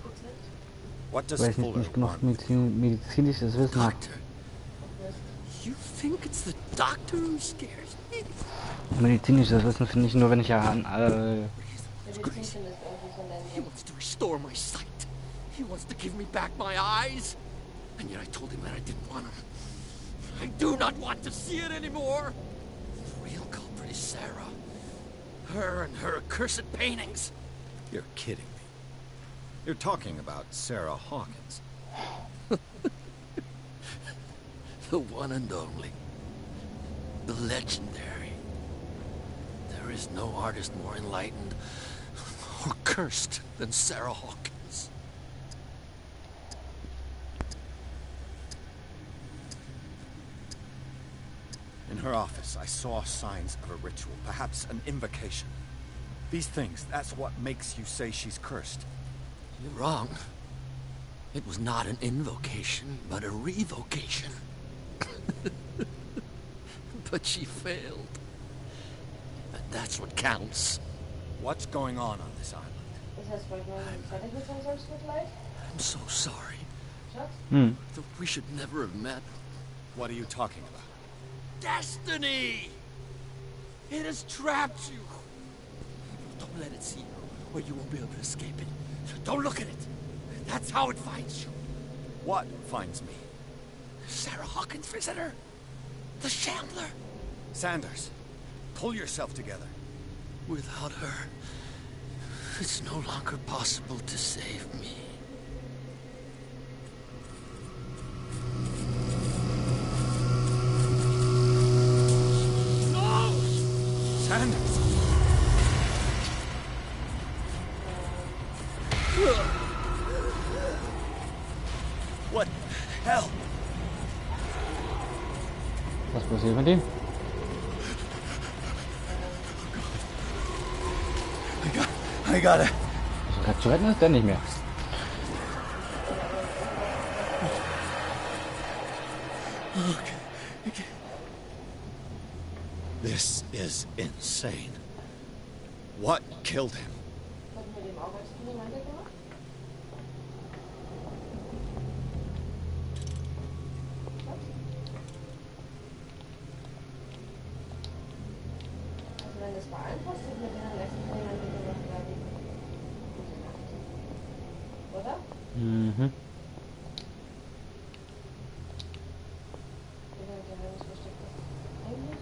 Speaker 2: What does
Speaker 3: Weil ich
Speaker 2: Fuller
Speaker 3: nicht genug
Speaker 2: want with you?
Speaker 3: medizinisches Wissen habe.
Speaker 7: You think it's the doctor who scares me?
Speaker 3: Medizinisches Wissen finde ich nur, wenn ich ja an
Speaker 7: He wants to restore my sight. He wants to give me back my eyes. And yet I told him that I didn't want him. I do not want to see it anymore. The real culprit is Sarah. Her and her accursed paintings.
Speaker 2: You're kidding me. You're talking about Sarah Hawkins.
Speaker 7: The one and only. The legendary. There is no artist more enlightened or cursed than Sarah Hawkins.
Speaker 2: In her office, I saw signs of a ritual, perhaps an invocation. These things, that's what makes you say she's cursed.
Speaker 7: You're wrong. It was not an invocation, but a revocation. But she failed. And that's what counts.
Speaker 2: What's going on this island?
Speaker 13: Ist das vollkommen fertig mit seinem Selbstmitleid?
Speaker 7: I'm so sorry.
Speaker 13: Schatz?
Speaker 7: We should never have met.
Speaker 2: What are you talking about?
Speaker 7: Destiny! It has trapped you. Don't let it see you, or you won't be able to escape it. Don't look at it. That's how it finds you.
Speaker 2: What finds me?
Speaker 7: Sarah Hawkins' visitor. The Shambler.
Speaker 2: Sanders, pull yourself together.
Speaker 7: Without her, it's no longer possible to save me.
Speaker 2: Sanders! What the hell?
Speaker 3: Was passiert mit ihm?
Speaker 2: I gotta.
Speaker 3: Also gerade zu retten ist der nicht mehr.
Speaker 2: Okay. This is insane. What killed him?
Speaker 13: Hatten wir dem Arbeitskollegen weitergemacht? Also wenn das beeinflusst, hätten wir den am nächsten Tag weitergemacht, glaube ich. Oder?
Speaker 3: Mhm.
Speaker 13: Oder ein Geheimnis versteckt ist. Eigentlich?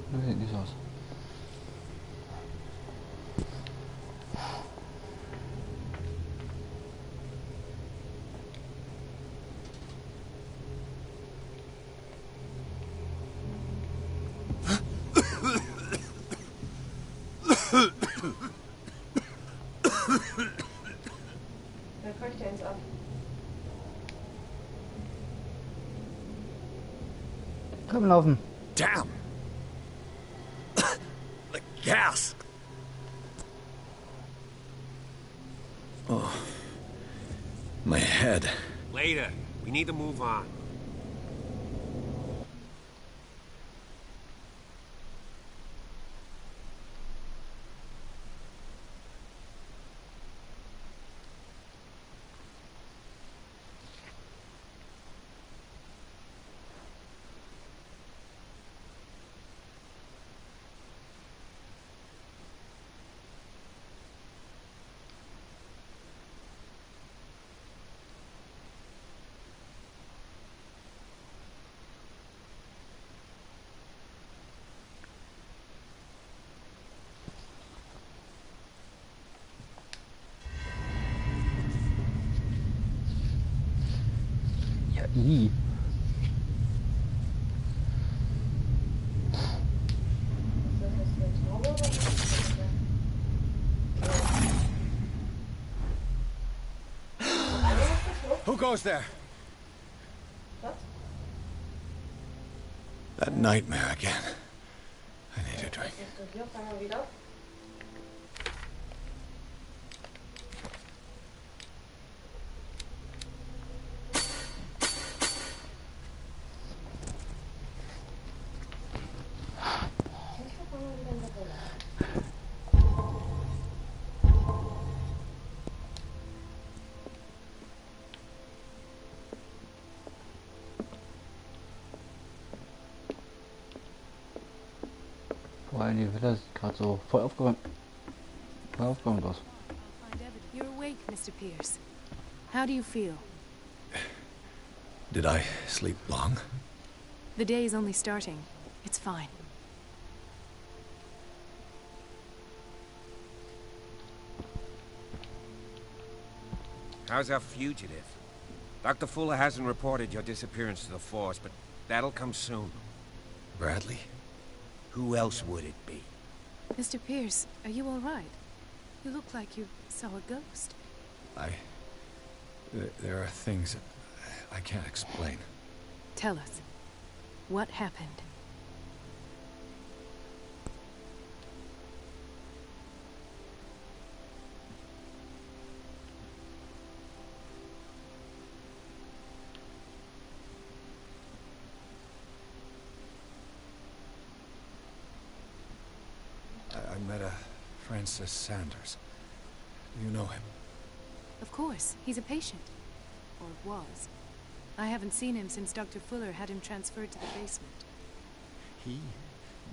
Speaker 3: Das sieht nicht so aus.
Speaker 13: Wer keucht der ins ab?
Speaker 3: Komm, laufen.
Speaker 2: Damn! The gas! Oh. My head.
Speaker 12: Later. We need to move on.
Speaker 3: Ja, i.
Speaker 13: Ist das jetzt eine Taube oder was ist das?
Speaker 2: Who goes there?
Speaker 13: Was?
Speaker 2: That nightmare again. I need a drink.
Speaker 13: Bist du hier auf einmal wieder? Ich auf einmal wieder in der Brille.
Speaker 3: Vor allem die Villa sieht gerade so voll aufgeräumt aus.
Speaker 11: You're awake, Mr. Pierce. How do you feel?
Speaker 2: Did I sleep long?
Speaker 11: The day is only starting. It's fine.
Speaker 12: How's our fugitive? Dr. Fuller hasn't reported your disappearance to the force, but that'll come soon.
Speaker 2: Bradley?
Speaker 12: Who else would it be?
Speaker 11: Mr. Pierce, are you all right? You look like you saw a ghost.
Speaker 2: There are things that I can't explain.
Speaker 11: Tell us. What happened?
Speaker 2: I met a Francis Sanders. You know him?
Speaker 11: Of course, he's a patient. Or was. I haven't seen him since Dr. Fuller had him transferred to the basement.
Speaker 2: He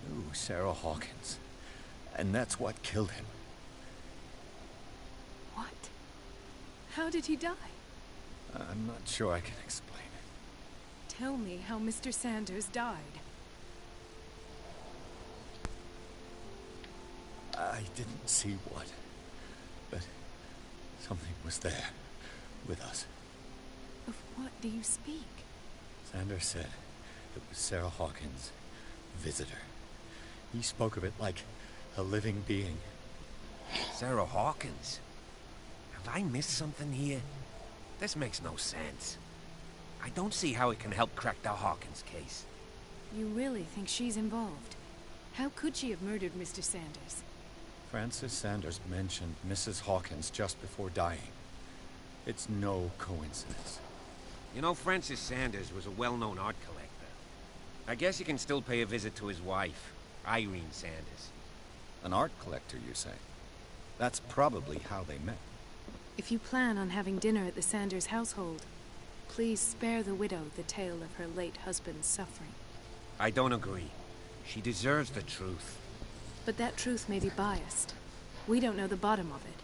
Speaker 2: knew Sarah Hawkins. And that's what killed him.
Speaker 11: What? How did he die?
Speaker 2: I'm not sure I can explain it.
Speaker 11: Tell me how Mr. Sanders died.
Speaker 2: I didn't see what, but something was there with us.
Speaker 11: Of what do you speak?
Speaker 2: Sanders said it was Sarah Hawkins' visitor. He spoke of it like a living being.
Speaker 12: Sarah Hawkins? Have I missed something here? This makes no sense. I don't see how it can help crack the Hawkins case.
Speaker 11: You really think she's involved? How could she have murdered Mr. Sanders?
Speaker 2: Francis Sanders mentioned Mrs. Hawkins just before dying. It's no coincidence.
Speaker 12: You know, Francis Sanders was a well-known art collector. I guess you can still pay a visit to his wife, Irene Sanders.
Speaker 2: An art collector, you say? That's probably how they met.
Speaker 11: If you plan on having dinner at the Sanders household, please spare the widow the tale of her late husband's suffering.
Speaker 12: I don't agree. She deserves the truth.
Speaker 11: But that truth may be biased. We don't know the bottom of it.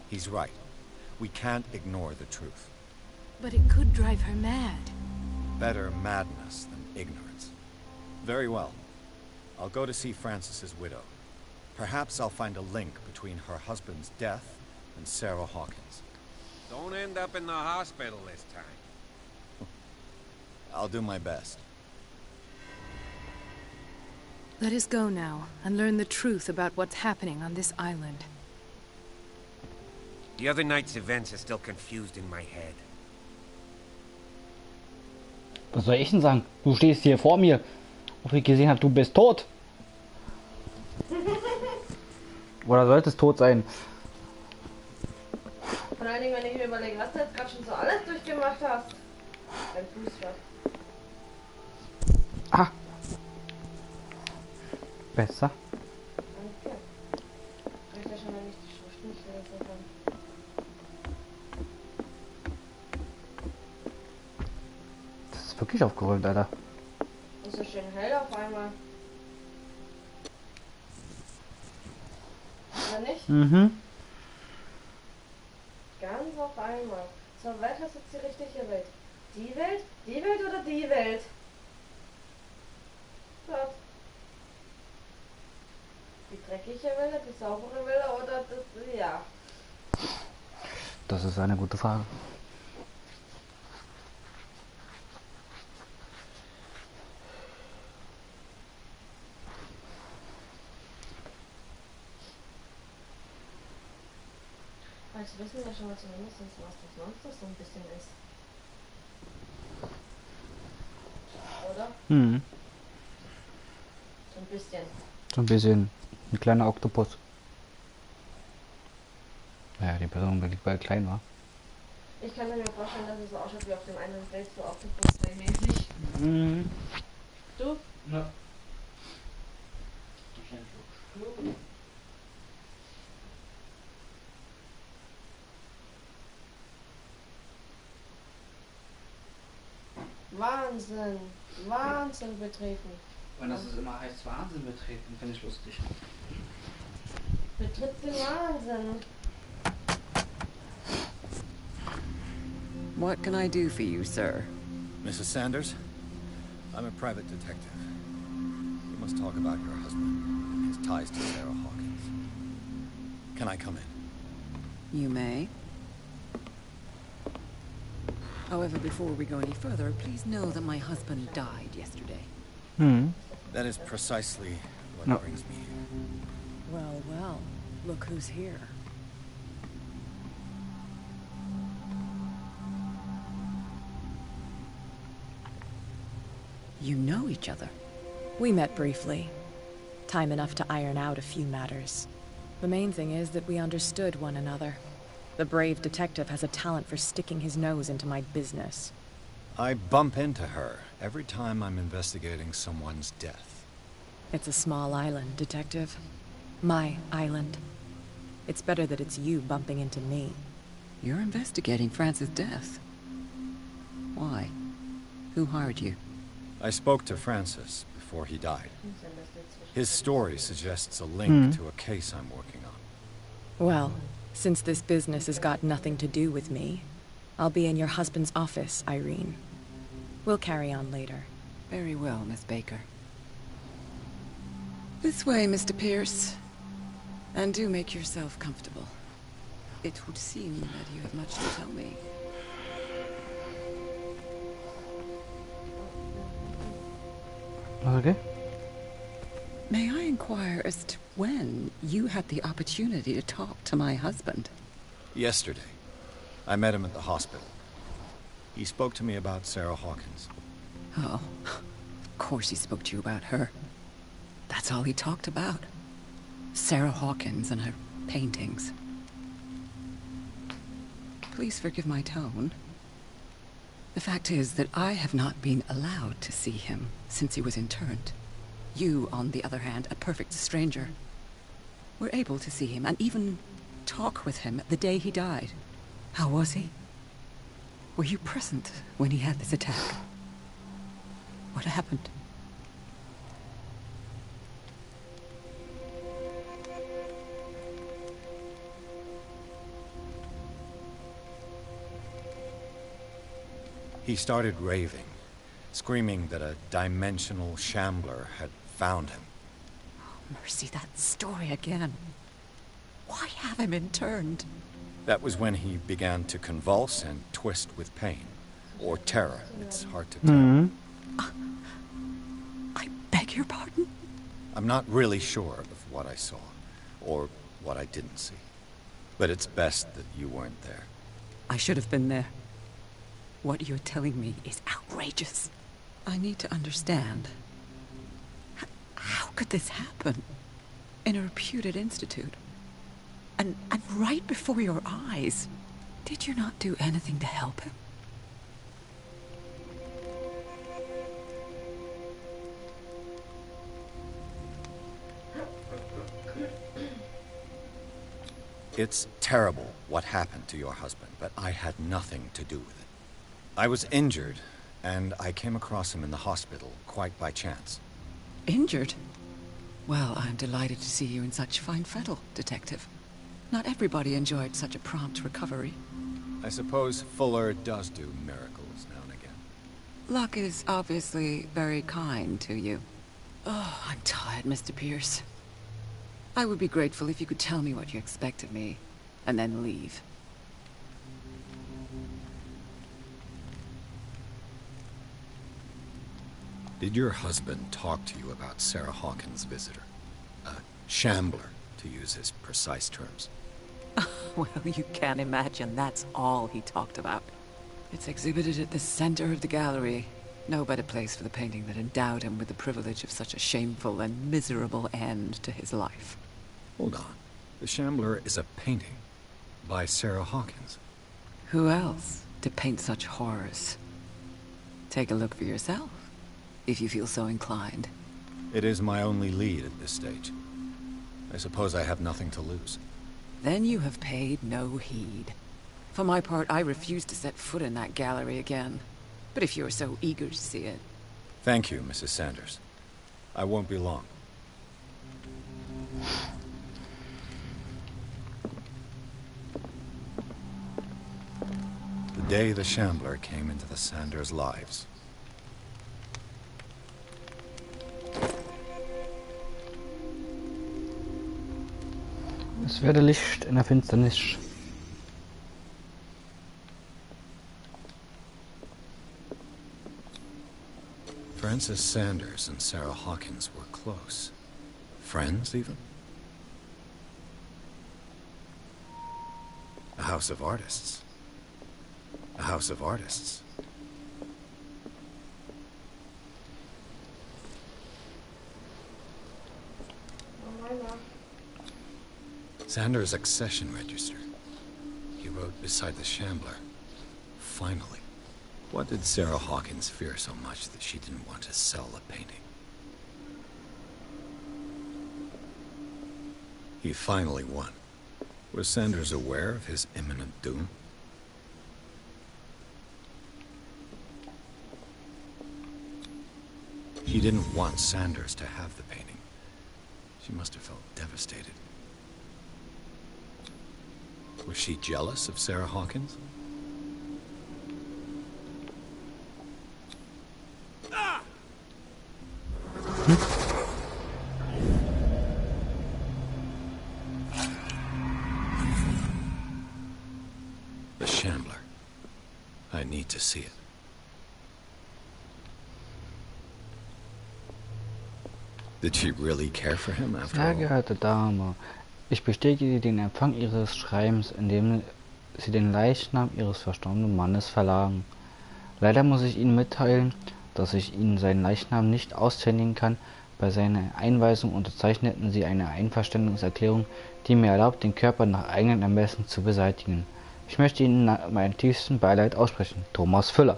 Speaker 2: He's right. We can't ignore the truth.
Speaker 11: But it could drive her mad.
Speaker 2: Better madness than ignorance. Very well. I'll go to see Francis's widow. Perhaps I'll find a link between her husband's death and Sarah Hawkins.
Speaker 12: Don't end up in the hospital this time.
Speaker 2: I'll do my best.
Speaker 11: Let us go now and learn the truth about what's happening on this island.
Speaker 12: The other night's events are still confused in my head.
Speaker 3: Was soll ich denn sagen? Du stehst hier vor mir. Ob ich gesehen habe, du bist tot. Oder solltest tot sein.
Speaker 13: Vor allen Dingen, wenn ich mir überlege, was du jetzt gerade schon so alles durchgemacht hast. Dein Fußball.
Speaker 3: Ah. Besser.
Speaker 13: Okay. Ich ja schon mal nicht die Schnittstelle so kann.
Speaker 3: Das ist wirklich aufgeräumt, Alter.
Speaker 13: Ist so schön hell auf einmal. Oder nicht?
Speaker 3: Mhm.
Speaker 13: Ganz auf einmal. So, welche ist jetzt die richtige Welt? Die Welt? Die Welt oder die Welt? Dort. Die dreckige Welle, die saubere Welle oder das, ja.
Speaker 3: Das ist eine gute Frage.
Speaker 13: Also wissen wir schon mal zumindest, was das Monster so ein bisschen ist. Oder?
Speaker 3: Mhm.
Speaker 13: So ein bisschen.
Speaker 3: So ein bisschen. Ein kleiner Oktopus. Naja, die Person wirklich bei klein war.
Speaker 13: Ich kann mir vorstellen, dass es so ausschaut wie auf dem einen Bild, so Oktopus-mäßig.
Speaker 3: Mhm.
Speaker 13: Du?
Speaker 3: Ja.
Speaker 13: Wahnsinn! Wahnsinn betreten.
Speaker 3: Und das ist immer heißt Wahnsinn betreten, finde ich lustig.
Speaker 13: Betritt den Wahnsinn.
Speaker 14: What can I do for you, sir?
Speaker 2: Mrs. Sanders, I'm a private detective. We must talk about your husband and his ties to Sarah Hawkins. Can I come in?
Speaker 14: You may. However, before we go any further, please know that my husband died yesterday.
Speaker 3: Hmm.
Speaker 2: That is precisely what brings me here.
Speaker 14: Well, well, look who's here. You know each other?
Speaker 11: We met briefly. Time enough to iron out a few matters. The main thing is that we understood one another. The brave detective has a talent for sticking his nose into my business.
Speaker 2: I bump into her every time I'm investigating someone's death.
Speaker 11: It's a small island, Detective. My island. It's better that it's you bumping into me.
Speaker 14: You're investigating Francis' death. Why? Who hired you?
Speaker 2: I spoke to Francis before he died. His story suggests a link to a case I'm working on.
Speaker 11: Well, since this business has got nothing to do with me, I'll be in your husband's office, Irene. We'll carry on later.
Speaker 14: Very well, Miss Baker. This way, Mr. Pierce. And do make yourself comfortable. It would seem that you have much to tell me.
Speaker 3: Okay.
Speaker 14: May I inquire as to when you had the opportunity to talk to my husband?
Speaker 2: Yesterday. I met him at the hospital. He spoke to me about Sarah Hawkins.
Speaker 14: Oh, of course he spoke to you about her. That's all he talked about. Sarah Hawkins and her paintings. Please forgive my tone. The fact is that I have not been allowed to see him since he was interned. You, on the other hand, a perfect stranger, were able to see him and even talk with him the day he died. How was he? Were you present when he had this attack? What happened?
Speaker 2: He started raving, screaming that a dimensional shambler had found him.
Speaker 14: Oh, mercy, that story again. Why have him interned?
Speaker 2: That was when he began to convulse and twist with pain. Or terror. It's hard to tell.
Speaker 14: I beg your pardon?
Speaker 2: I'm not really sure of what I saw. Or what I didn't see. But it's best that you weren't there.
Speaker 14: I should have been there. What you're telling me is outrageous. I need to understand. How could this happen? In a reputed institute? And right before your eyes? Did you not do anything to help him?
Speaker 2: It's terrible what happened to your husband, but I had nothing to do with it. I was injured, and I came across him in the hospital quite by chance.
Speaker 14: Injured? Well, I'm delighted to see you in such fine fettle, Detective. Not everybody enjoyed such a prompt recovery.
Speaker 2: I suppose Fuller does do miracles now and again.
Speaker 14: Luck is obviously very kind to you. Oh, I'm tired, Mr. Pierce. I would be grateful if you could tell me what you expect of me, and then leave.
Speaker 2: Did your husband talk to you about Sarah Hawkins' visitor? A shambler, to use his precise terms.
Speaker 14: Well, you can imagine that's all he talked about. It's exhibited at the center of the gallery. No better place for the painting that endowed him with the privilege of such a shameful and miserable end to his life.
Speaker 2: Hold on. The Shambler is a painting by Sarah Hawkins.
Speaker 14: Who else to paint such horrors? Take a look for yourself, if you feel so inclined.
Speaker 2: It is my only lead at this stage. I suppose I have nothing to lose.
Speaker 14: Then you have paid no heed. For my part, I refuse to set foot in that gallery again. But if you're so eager to see it...
Speaker 2: Thank you, Mrs. Sanders. I won't be long. The day the Shambler came into the Sanders' lives.
Speaker 3: Es werde Licht in der Finsternis.
Speaker 2: Francis Sanders and Sarah Hawkins were close. Friends, even? A house of artists. A house of artists. Sanders' accession register. He wrote beside the Shambler. Finally. What did Sarah Hawkins fear so much that she didn't want to sell the painting? He finally won. Was Sanders aware of his imminent doom? She didn't want Sanders to have the painting. She must have felt devastated. Was she jealous of Sarah Hawkins? The Shambler. I need to see it. Did she really care for him after
Speaker 1: Sehr
Speaker 2: all?
Speaker 1: geehrte Dame, ich bestätige den Empfang Ihres Schreibens, indem Sie den Leichnam Ihres verstorbenen Mannes verlagen. Leider muss ich Ihnen mitteilen, dass ich Ihnen seinen Leichnam nicht aushändigen kann. Bei seiner Einweisung unterzeichneten Sie eine Einverständniserklärung, die mir erlaubt, den Körper nach eigenem Ermessen zu beseitigen. Ich möchte Ihnen meinen tiefsten Beileid aussprechen. Thomas Füller.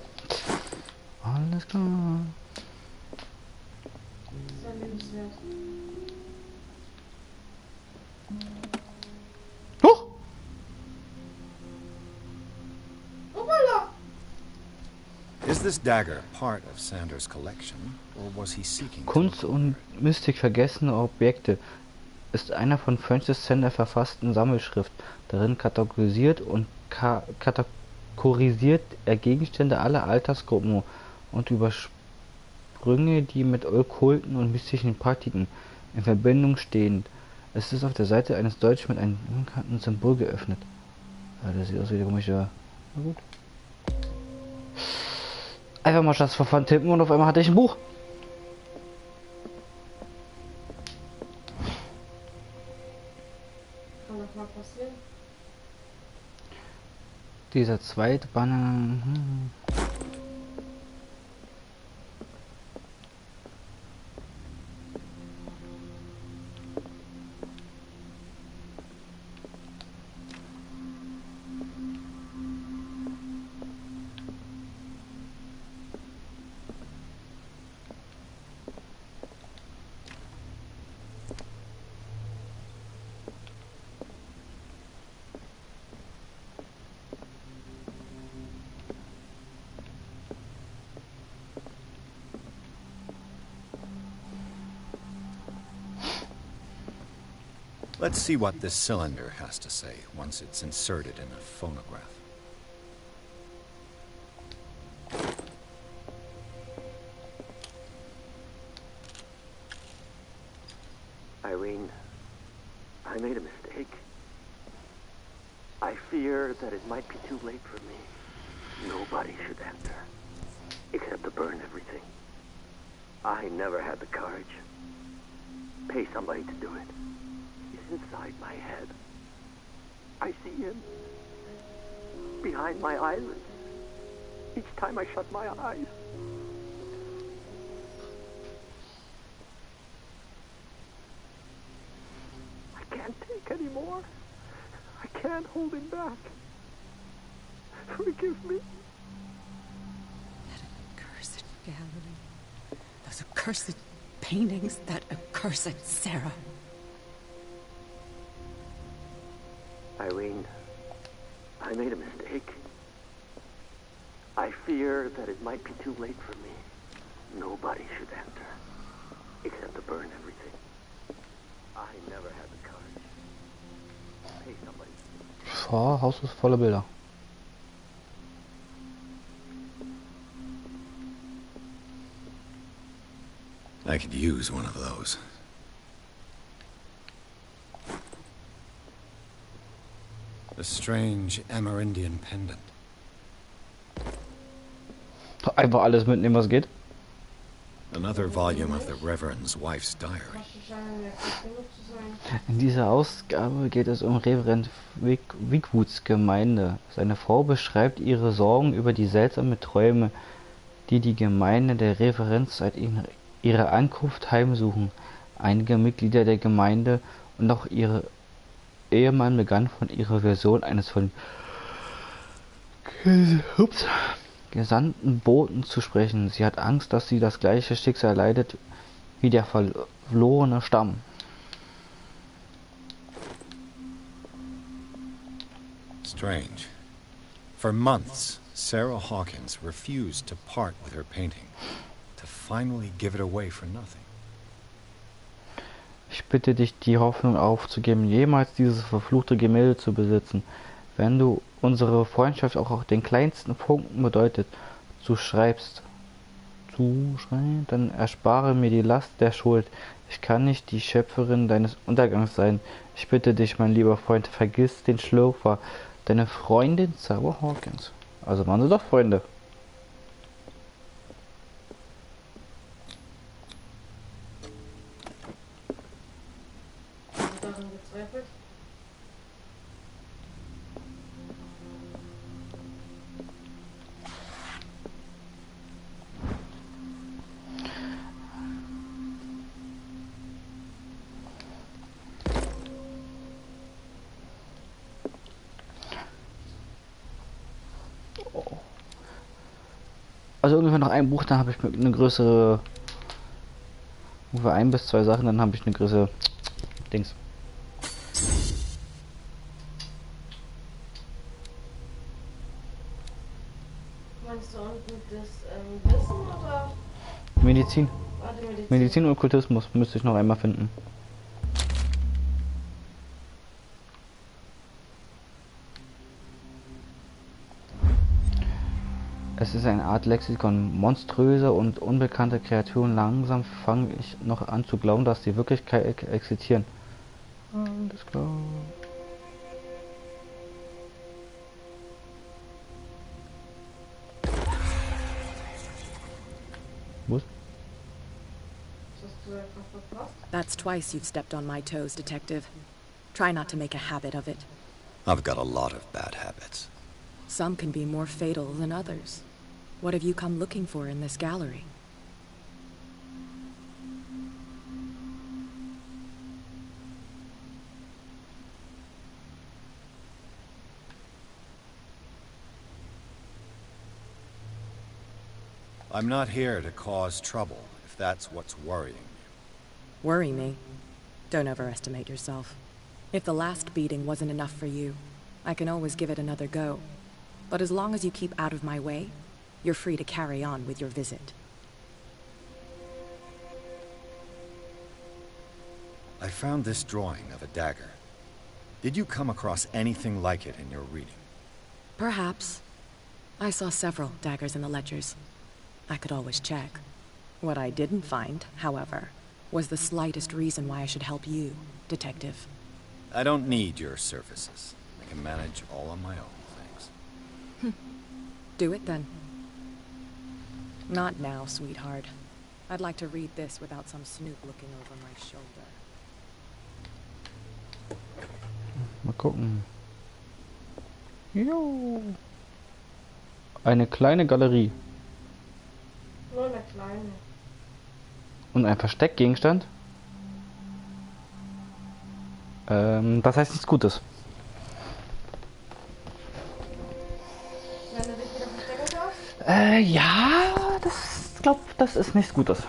Speaker 1: Alles klar.
Speaker 13: Sehr liebenswert.
Speaker 1: Huch!
Speaker 13: Hoppala!
Speaker 2: Is this dagger part of Sanders' collection, or was he seeking
Speaker 1: Kunst und Mystik vergessene Objekte ist einer von Francis Sander verfassten Sammelschrift. Darin kategorisiert und kategorisiert er Gegenstände aller Altersgruppen und Übersprünge, die mit okkulten und mystischen Praktiken in Verbindung stehen. Es ist auf der Seite eines Deutschen mit einem unbekannten Symbol geöffnet. Ja, das sieht aus wie der komische... Na gut. Einfach mal das Verfahren tippen und auf einmal hatte ich ein Buch.
Speaker 13: Kann doch mal passieren.
Speaker 1: Dieser zweite Banner...
Speaker 2: Let's see what this cylinder has to say once it's inserted in a phonograph.
Speaker 7: Irene, I made a mistake. I fear that it might be too late for me. Nobody should enter, except to burn everything. I never had the courage. Pay somebody to do it. He's inside my head. I see him. Behind my eyelids. Each time I shut my eyes. I can't take any more. I can't hold him back. Forgive me.
Speaker 14: That accursed gallery. Those accursed paintings. That accursed Sarah.
Speaker 7: Irene, I made a mistake. I fear that it might be too late for me. Nobody should enter, except to burn everything. I never had the courage. Pay somebody.
Speaker 1: Oh, Haus ist voller Bilder.
Speaker 2: I could use one of those. A strange Amerindian pendant.
Speaker 1: Einfach alles mitnehmen, was geht.
Speaker 2: Another volume of the Reverend's wife's diary.
Speaker 1: In dieser Ausgabe geht es um Reverend Wickwoods Gemeinde. Seine Frau beschreibt ihre Sorgen über die seltsamen Träume, die die Gemeinde der Reverenz seit ihrer Ankunft heimsuchen. Einige Mitglieder der Gemeinde und auch ihre Ehemann begann von ihrer Version eines von gesandten Boten zu sprechen. Sie hat Angst, dass sie das gleiche Schicksal leidet wie der verlorene Stamm.
Speaker 2: Strange. For months, Sarah Hawkins refused to part with her painting, to finally give it away for nothing.
Speaker 1: Ich bitte dich, die Hoffnung aufzugeben, jemals dieses verfluchte Gemälde zu besitzen. Wenn du unsere Freundschaft auch den kleinsten Funken bedeutet, dann erspare mir die Last der Schuld. Ich kann nicht die Schöpferin deines Untergangs sein. Ich bitte dich, mein lieber Freund, vergiss den Schlürfer, deine Freundin Sarah Hawkins. Also waren sie doch Freunde. Also ungefähr noch ein Buch, dann habe ich eine größere, ungefähr 1 bis 2 Sachen, dann habe ich eine größere Dings.
Speaker 13: Meinst du unten das Wissen oder?
Speaker 1: Medizin.
Speaker 13: Ah, die Medizin.
Speaker 1: Medizin und Okkultismus müsste ich noch einmal finden. Es ist eine Art Lexikon. Monströse und unbekannte Kreaturen. Langsam fange ich noch an zu glauben, dass die Wirklichkeit existieren. Alles klar. Was?
Speaker 11: That's twice you've stepped on my toes, Detective. Try not to make a habit of it.
Speaker 2: I've got a lot of bad habits.
Speaker 11: Some can be more fatal than others. What have you come looking for in this gallery?
Speaker 2: I'm not here to cause trouble, if that's what's worrying you.
Speaker 11: Worry me? Don't overestimate yourself. If the last beating wasn't enough for you, I can always give it another go. But as long as you keep out of my way, you're free to carry on with your visit.
Speaker 2: I found this drawing of a dagger. Did you come across anything like it in your reading?
Speaker 11: Perhaps. I saw several daggers in the ledgers. I could always check. What I didn't find, however, was the slightest reason why I should help you, Detective.
Speaker 2: I don't need your services. I can manage all on my own, thanks.
Speaker 11: Do it then. Not now, sweetheart. I'd like to read this without some snoop looking over my shoulder.
Speaker 1: Mal gucken. Jo. Eine kleine Galerie.
Speaker 13: Nur eine kleine.
Speaker 1: Und ein Versteckgegenstand. Das heißt nichts Gutes.
Speaker 13: Wenn du dich wieder verstecken darfst?
Speaker 1: Ja, das ist nichts Gutes.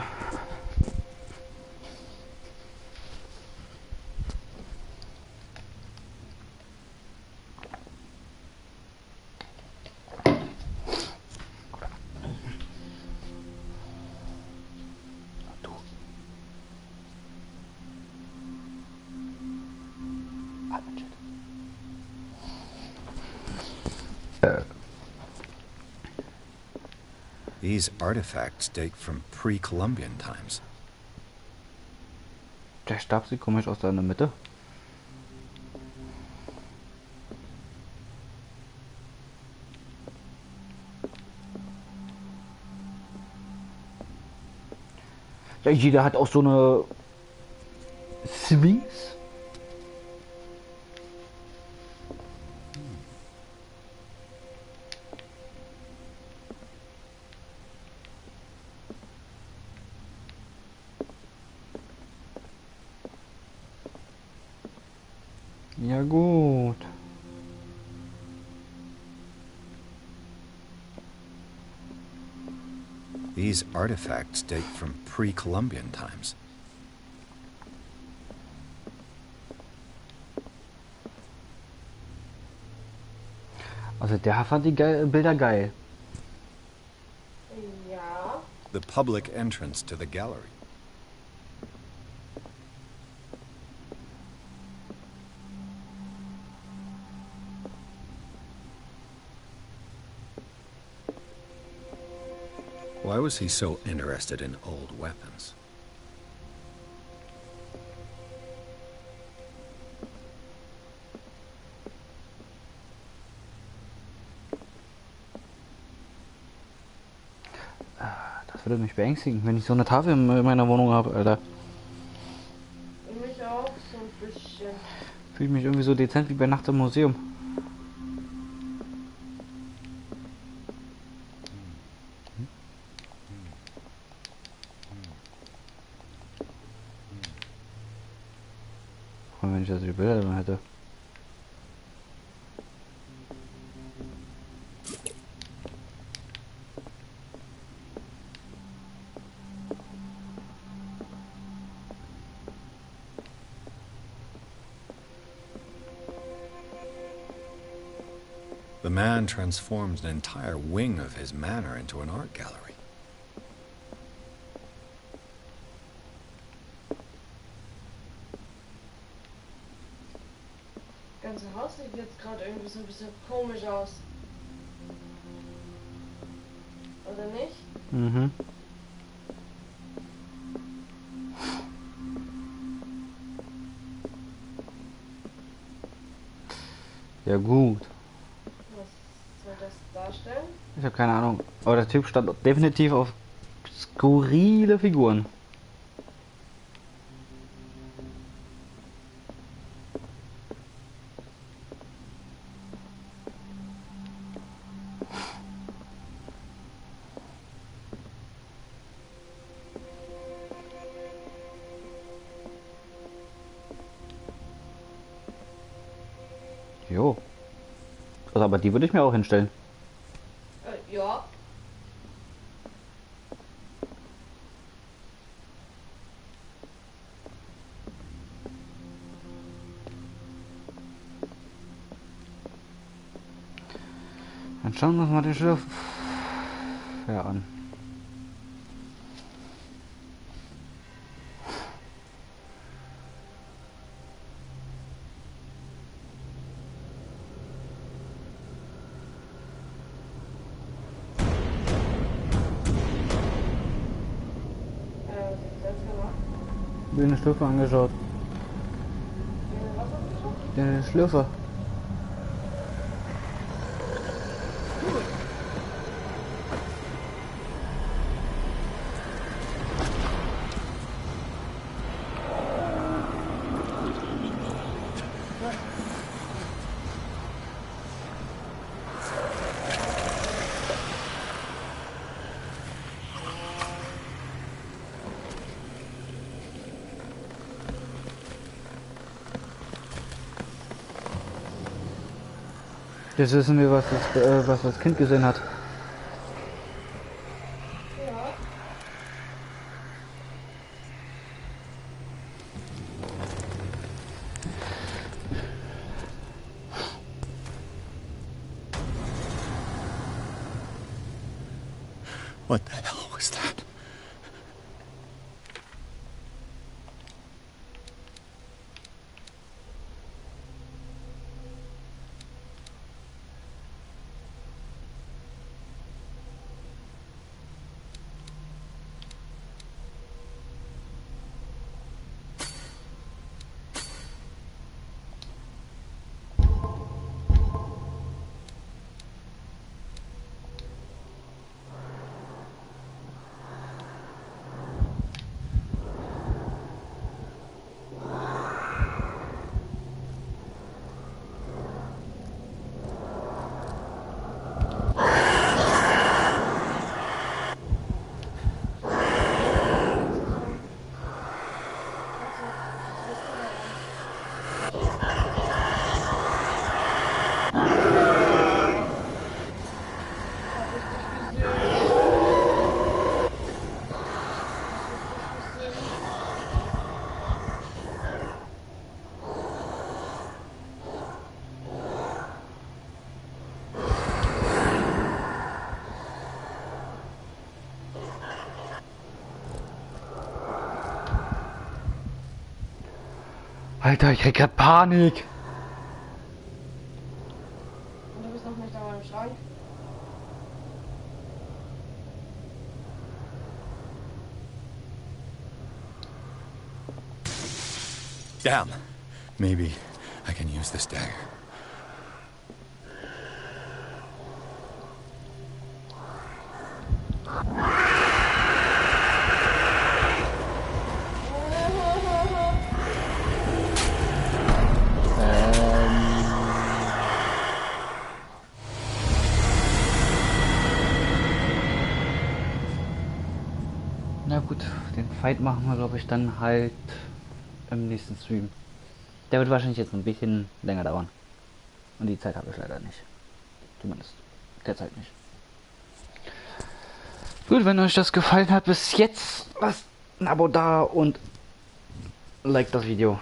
Speaker 2: These artifacts date from pre-Columbian times.
Speaker 1: Der Stab sieht komisch aus da in der Mitte. Ja, jeder hat auch so eine Sphinx. Ja gut.
Speaker 2: These artifacts date from pre-Columbian times.
Speaker 1: Also der fand die Bilder geil.
Speaker 13: Ja.
Speaker 2: The public entrance to the gallery. Why was he so interested in old weapons?
Speaker 1: Das würde mich beängstigen, wenn ich so eine Tafel in meiner Wohnung habe, Alter.
Speaker 13: Mich auch so ein bisschen.
Speaker 1: Fühle mich irgendwie so dezent wie bei Nacht im Museum. Wenn ich also die Bilder drin hätte.
Speaker 2: The man transforms an entire wing of his manor into an art gallery.
Speaker 13: Das ganze Haus sieht jetzt gerade irgendwie so ein bisschen komisch aus. Oder nicht?
Speaker 1: Mhm. Ja gut.
Speaker 13: Was soll das darstellen?
Speaker 1: Ich habe keine Ahnung. Aber der Typ stand definitiv auf skurrile Figuren. Jo. Also, aber die würde ich mir auch hinstellen.
Speaker 13: Ja.
Speaker 1: Dann schauen wir uns mal den Schiff an. Den Schlüpfer angeschaut. Den Schlüpfer. Jetzt wissen wir, was das Kind gesehen hat.
Speaker 13: Ja.
Speaker 2: What the hell was that?
Speaker 1: Alter, ich krieg grad Panik.
Speaker 13: Und du bist noch nicht einmal im Schrank?
Speaker 2: Damn. Maybe I can use this dagger.
Speaker 1: Na gut, den Fight machen wir, glaube ich, dann halt im nächsten Stream. Der wird wahrscheinlich jetzt ein bisschen länger dauern. Und die Zeit habe ich leider nicht. Zumindest derzeit nicht. Gut, wenn euch das gefallen hat bis jetzt, lasst ein Abo da und liked das Video.